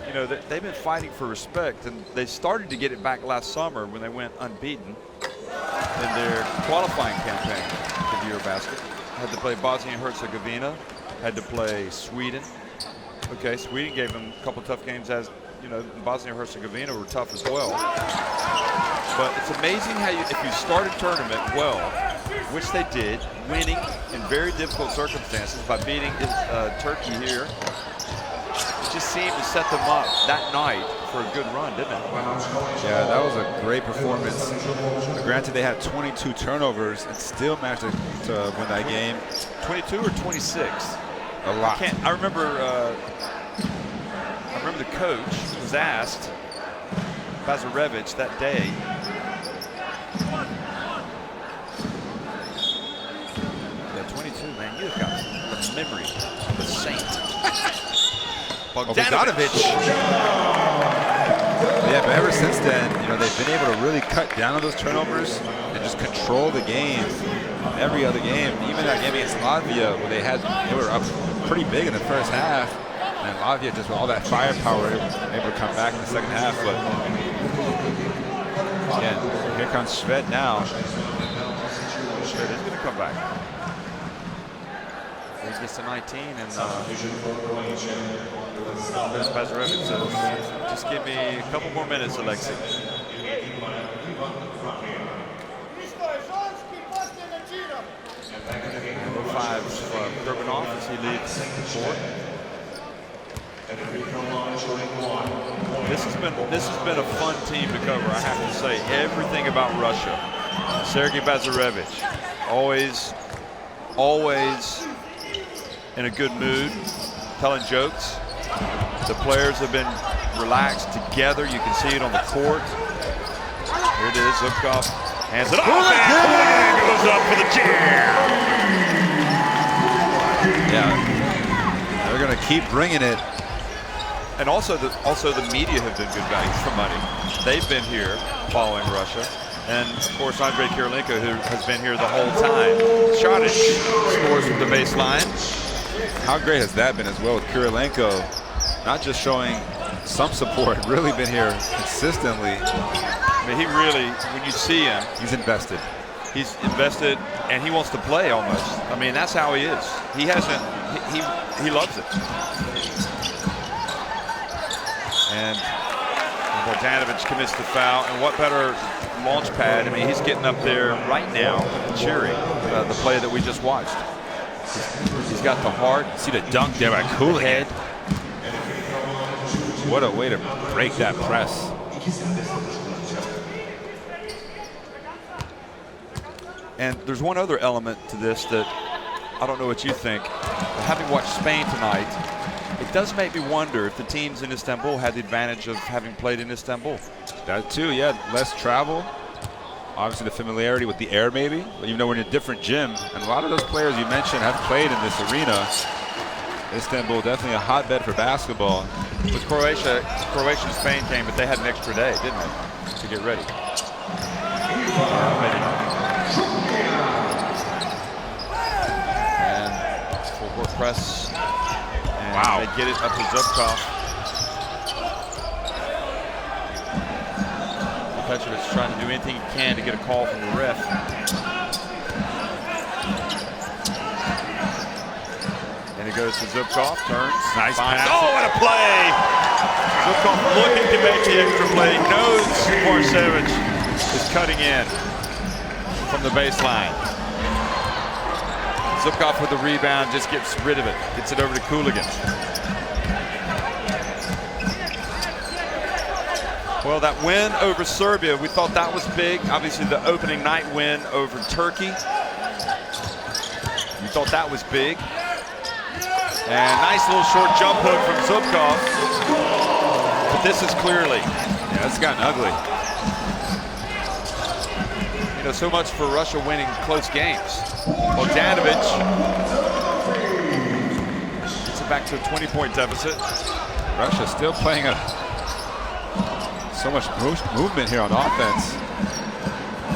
You know, they've been fighting for respect, and they started to get it back last summer when they went unbeaten in their qualifying campaign for the EuroBasket. Had to play Bosnia and Herzegovina, had to play Sweden. Okay, Sweden gave them a couple tough games, as you know, Bosnia and Herzegovina were tough as well. But it's amazing how if you start a tournament well, which they did, winning in very difficult circumstances by beating Turkey here, it just seemed to set them up that night for a good run, didn't it? Yeah, that was a great performance. Granted, they had 22 turnovers and still managed to win that game. 22 or 26? A lot. I remember the coach was asked, Bazarevich, that day, yeah, 22, man, you've got the memory of a saint. Bogdanovic. Yeah, but ever since then, you know, they've been able to really cut down on those turnovers and just control the game every other game. Even that game against Latvia, where they were up pretty big in the first half, and Latvia just with all that firepower able to come back in the second half. But again, here comes Shved now. Shved is going to come back. He gets to 19, and there's Bazarevich says, just give me a couple more minutes, Alexei. Number 5, Kurbanov, as he leads the court. This has been a fun team to cover, I have to say. Everything about Russia. Sergei Bazarevich, always in a good mood, telling jokes. The players have been relaxed together. You can see it on the court. Here it is, Zubkov hands it off, and goes up for the jam. Yeah, they're going to keep bringing it. And also the media have been good value for money. They've been here following Russia. And of course, Andrei Kirilenko, who has been here the whole time. Šarić scores from the baseline. How great has that been as well with Kirilenko? Not just showing some support, really been here consistently. I mean, he really, when you see him, he's invested. He's invested, and he wants to play almost. I mean, that's how he is. He hasn't, he loves it. And Bogdanovic commits the foul, and what better launch pad? I mean, he's getting up there right now cheering the play that we just watched. He's got the heart. See the dunk there by Coolhead. What a way to break that press. And there's one other element to this that I don't know what you think. But having watched Spain tonight, It does make me wonder if the teams in Istanbul had the advantage of having played in Istanbul. That too, yeah, less travel. Obviously the familiarity with the air maybe, even though we're in a different gym. And a lot of those players you mentioned have played in this arena. Istanbul, definitely a hotbed for basketball. With Croatia and Spain came, but they had an extra day, didn't they, to get ready. And full court press. And wow. They get it up to Zubkov. Petrovic trying to do anything he can to get a call from the ref. And it goes to Zubkov, turns. Nice pass. Oh, what a play! Zubkov looking to make the extra play. He knows Marcevic is cutting in from the baseline. Zubkov with the rebound, just gets rid of it. Gets it over to Cooligan. Well, that win over Serbia, we thought that was big. Obviously, the opening night win over Turkey. We thought that was big. And nice little short jump hook from Zubkov. But this is clearly. Yeah, it's gotten ugly. You know, so much for Russia winning close games. Bogdanovic gets it back to a 20-point deficit. Russia still playing so much movement here on offense.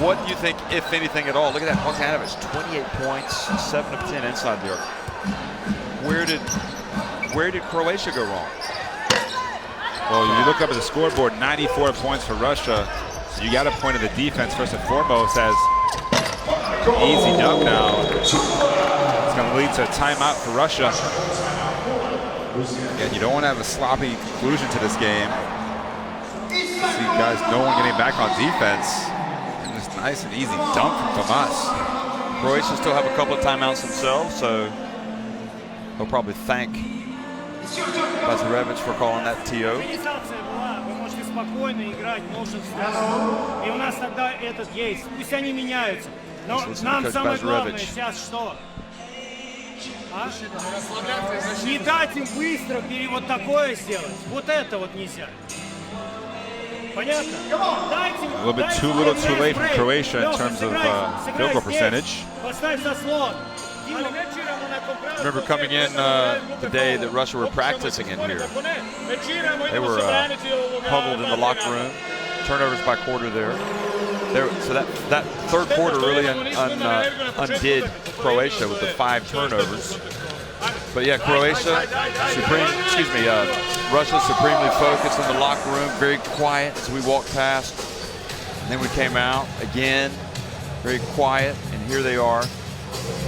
What do you think, if anything at all? Look at that, Bogdanovic, 28 points, 7 of 10 inside the arc. Where did Croatia go wrong? Well, you look up at the scoreboard, 94 points for Russia. So you got to point at the defense first and foremost as easy dunk now. It's going to lead to a timeout for Russia. Again, you don't want to have a sloppy conclusion to this game. See guys, no one getting back on defense. And this nice and easy dunk from Tomas. Croatia still have a couple of timeouts themselves, so he'll probably thank Bazarevic for calling that TO. Вы можете спокойно играть множество. И у нас тогда этот есть. Пусть они меняются. Но нам самое главное сейчас что? Не дать им быстро вот такое сделать. Вот это вот нельзя. Понятно? A little bit too little too late from Croatia in terms of field goal percentage. Поставь заслон. Remember coming in the day that Russia were practicing in here. They were huddled in the locker room. Turnovers by quarter there. So that third quarter really undid Croatia with the 5 turnovers. But yeah, Russia supremely focused in the locker room, very quiet as we walked past. And then we came out again, very quiet, and here they are,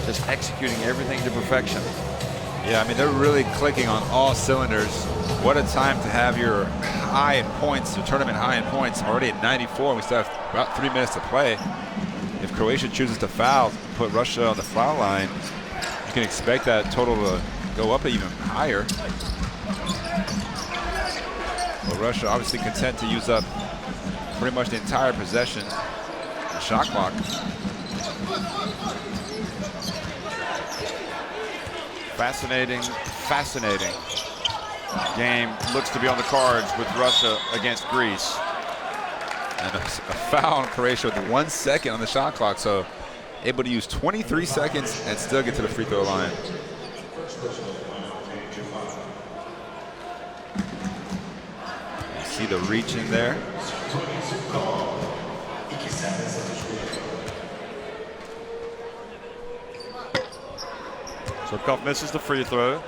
just executing everything to perfection. Yeah, I mean, they're really clicking on all cylinders. What a time to have your high in points, your tournament high in points, already at 94, and we still have about 3 minutes to play. If Croatia chooses to foul, put Russia on the foul line, you can expect that total to go up even higher. But Russia obviously content to use up pretty much the entire possession, the shot clock. Fascinating game looks to be on the cards with Russia against Greece. And a foul on Croatia with 1 second on the shot clock, so able to use 23 seconds and still get to the free throw line. You see the reach in there. Zubkov misses the free throw.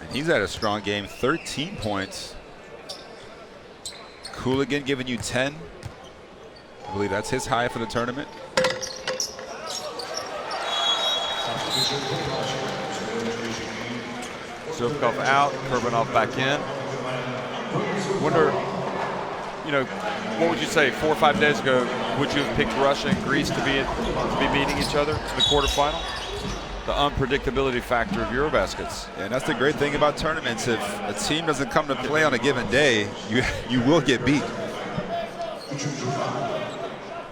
And he's had a strong game, 13 points. Cooligan giving you 10. I believe that's his high for the tournament. Zubkov out, Kurbanov back in. Wonder, you know, what would you say 4 or 5 days ago? Would you have picked Russia and Greece to be meeting each other in the quarterfinal? The unpredictability factor of EuroBaskets. Yeah, and that's the great thing about tournaments. If a team doesn't come to play on a given day, you will get beat.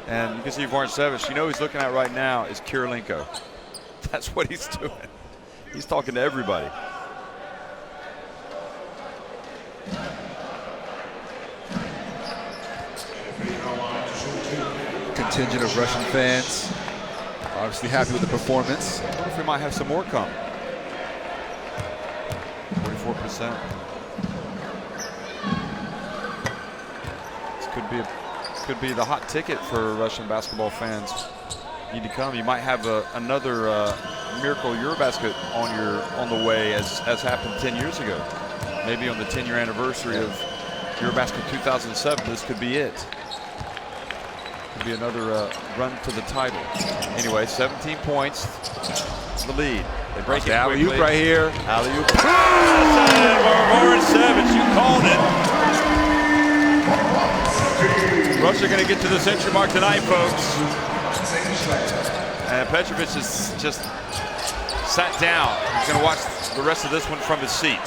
And you can see Varncevic, you know he's looking at right now is Kirilenko. That's what he's doing. He's talking to everybody. Contingent of Russian fans, obviously happy with the performance. I wonder if we might have some more come. 44%. This could be the hot ticket for Russian basketball fans. Need to come. You might have another miracle EuroBasket on the way, as happened 10 years ago. Maybe on the 10-year anniversary of EuroBasket 2007, this could be it. Could be another run to the title. Anyway, 17 points, the lead. They break it quickly. Alley-oop right here. Alley-oop. Warren Savage, you called it. Russia going to get to the century mark tonight, folks. And Petrovic is just sat down. He's going to watch the rest of this one from his seat.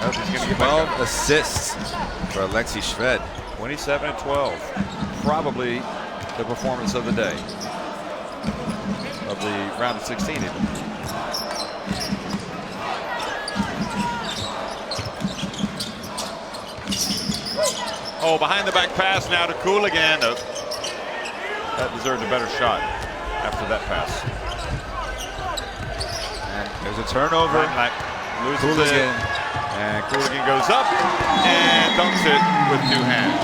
He's going to get 12 assists for Alexei Shved. 27 and 12. Probably the performance of the day. Of the round of 16 even. Oh, behind the back pass now to Cooligan. Oh, that deserved a better shot after that pass. And there's a turnover. Loses it. And Cooligan goes up and dunks it with two hands.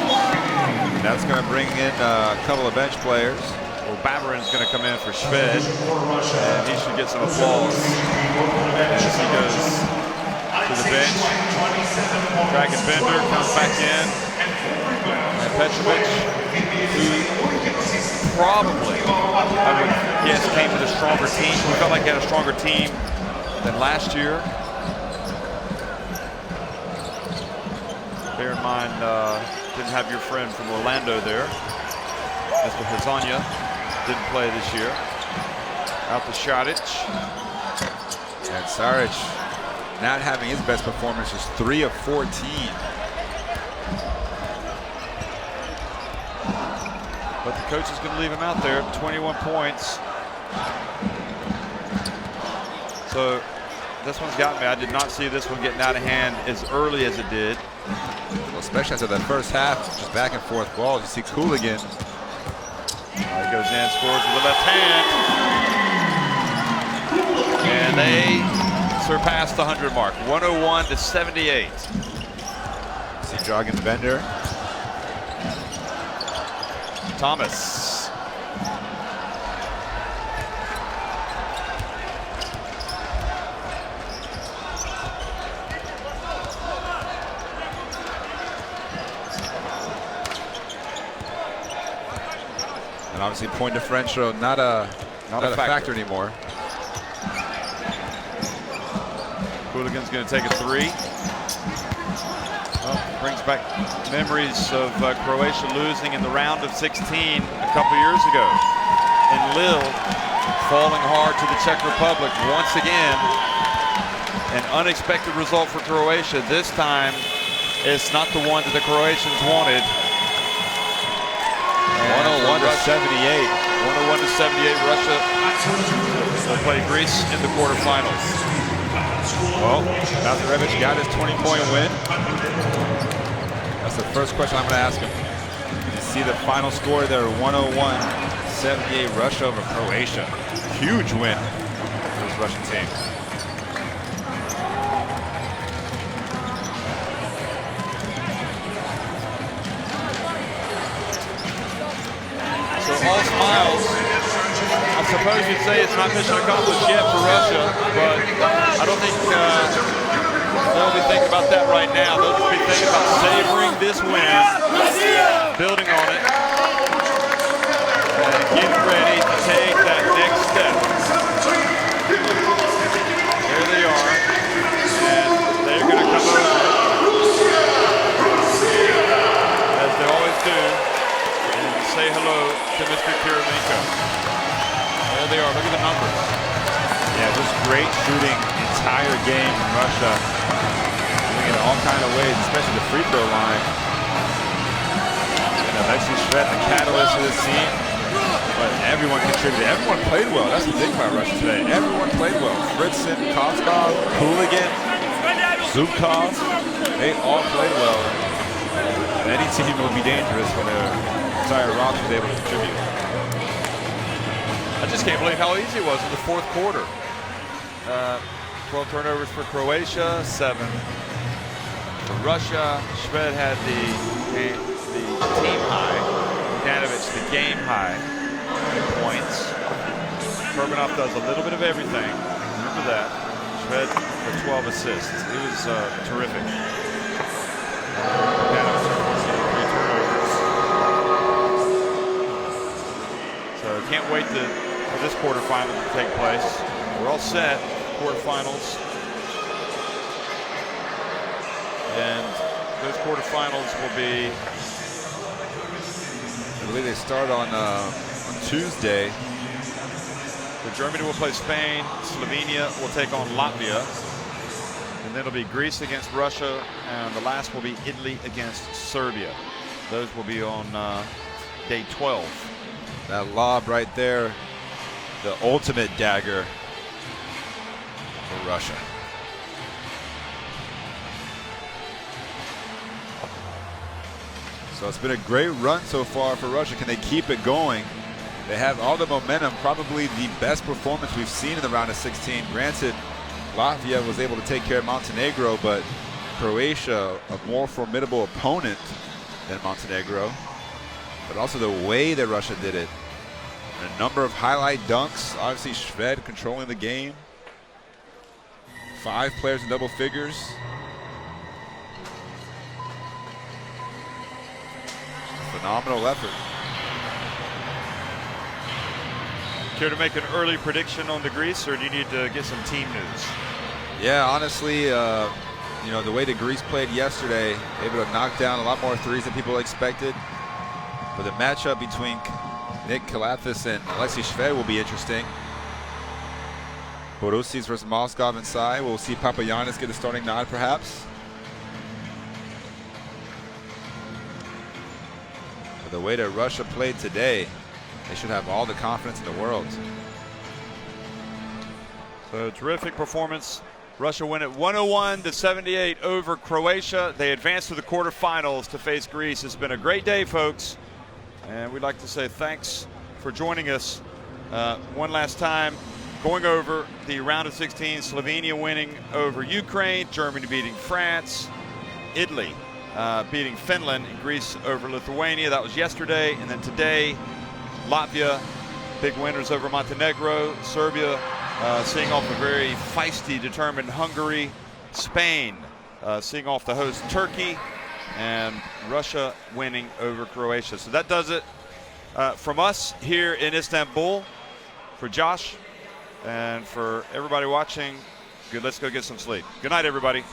That's going to bring in a couple of bench players. Well, Bavarin's going to come in for Shved, and he should get some applause as he goes to the bench. Dragon Bender comes back in. And Petrovic, who probably, I would guess, came with a stronger team. We felt like he had a stronger team than last year. Bear in mind, didn't have your friend from Orlando there. Mr. Hazanya didn't play this year. Out to Šarić. And Šarić not having his best performance, is 3 of 14. But the coach is going to leave him out there. 21 points. So this one's got me. I did not see this one getting out of hand as early as it did. Well, especially after that first half, just back and forth balls. You see Cooligan. He goes in, scores with the left hand. And they surpassed the 100 mark. 101 to 78. See Dragon Bender. Thomas. And obviously point differential, not a factor anymore. Cooligan's going to take a three. Well, brings back memories of Croatia losing in the round of 16 a couple years ago. And Lille falling hard to the Czech Republic once again. An unexpected result for Croatia. This time, it's not the one that the Croatians wanted. 101 to 78. 101 to 78. Russia will play Greece in the quarterfinals. Well, Lazarevic got his 20-point win. That's the first question I'm going to ask him. You see the final score there, 101-78 Russia over Croatia. Huge win for this Russian team. So all smiles. I suppose you'd say it's not mission accomplished yet for Russia, but I don't think they'll be thinking about that right now. They'll just be thinking about savoring this win, building on it, and getting ready to take that next step. There they are, and they're going to come over, as they always do, and say hello to Mr. Kirilenko. There they are. Look at the numbers. Yeah, just great shooting entire game from Russia. Doing it all kind of ways, especially the free throw line. And Alexei Shved, the catalyst for this team. But everyone contributed. Everyone played well. That's the thing about Russia today. Everyone played well. Fritzen, Koskov, Hooligan, Zubkov, they all played well. And any team will be dangerous when their entire roster is able to contribute. I just can't believe how easy it was in the fourth quarter. 12 turnovers for Croatia, 7 for Russia. Shved had the team high. Bogdanovic the game high in points. Kurbanov does a little bit of everything. Remember that. Shved with 12 assists. It was terrific. Bogdanovic 3 turnovers. So can't wait for this quarterfinal to take place. We're all set. Quarterfinals, and those quarterfinals will be, I believe they start on Tuesday. So Germany will play Spain, Slovenia will take on Latvia, and then it'll be Greece against Russia, and the last will be Italy against Serbia. Those will be on day 12. That lob right there, the ultimate dagger for Russia. So it's been a great run so far for Russia. Can they keep it going? They have all the momentum, probably the best performance we've seen in the round of 16. Granted, Latvia was able to take care of Montenegro, but Croatia, a more formidable opponent than Montenegro. But also the way that Russia did it. And a number of highlight dunks. Obviously, Shved controlling the game. 5 players in double figures. Phenomenal effort. Care to make an early prediction on the Greece, or do you need to get some team news? Yeah, honestly, you know, the way the Greece played yesterday, able to knock down a lot more threes than people expected. But the matchup between Nick Kalathis and Alexei Shved will be interesting. Borussis versus Moskov inside. We'll see Papagiannis get the starting nod, perhaps. But the way that Russia played today, they should have all the confidence in the world. So terrific performance. Russia win it 101-78 over Croatia. They advance to the quarterfinals to face Greece. It's been a great day, folks. And we'd like to say thanks for joining us one last time. Going over the round of 16, Slovenia winning over Ukraine, Germany beating France, Italy beating Finland, and Greece over Lithuania. That was yesterday. And then today, Latvia, big winners over Montenegro, Serbia seeing off a very feisty, determined Hungary, Spain seeing off the host Turkey, and Russia winning over Croatia. So that does it from us here in Istanbul. For Josh and for everybody watching, good. Let's go get some sleep. Good night, everybody.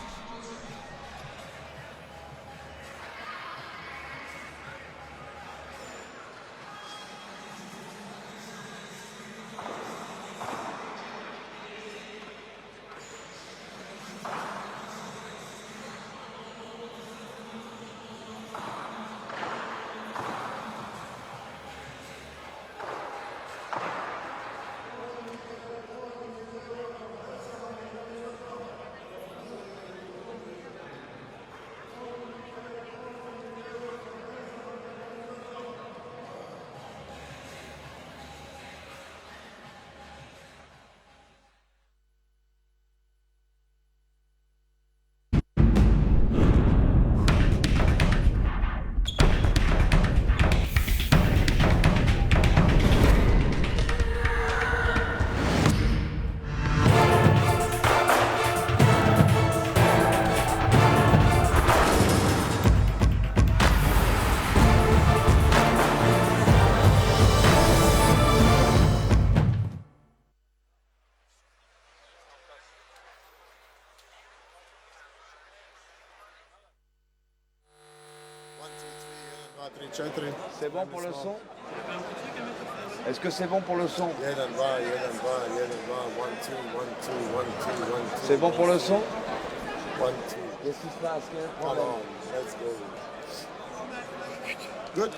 C'est bon pour le son? Est-ce que c'est bon pour le son? C'est bon pour le son? Qu'est-ce qui se passe? Let's go. Good.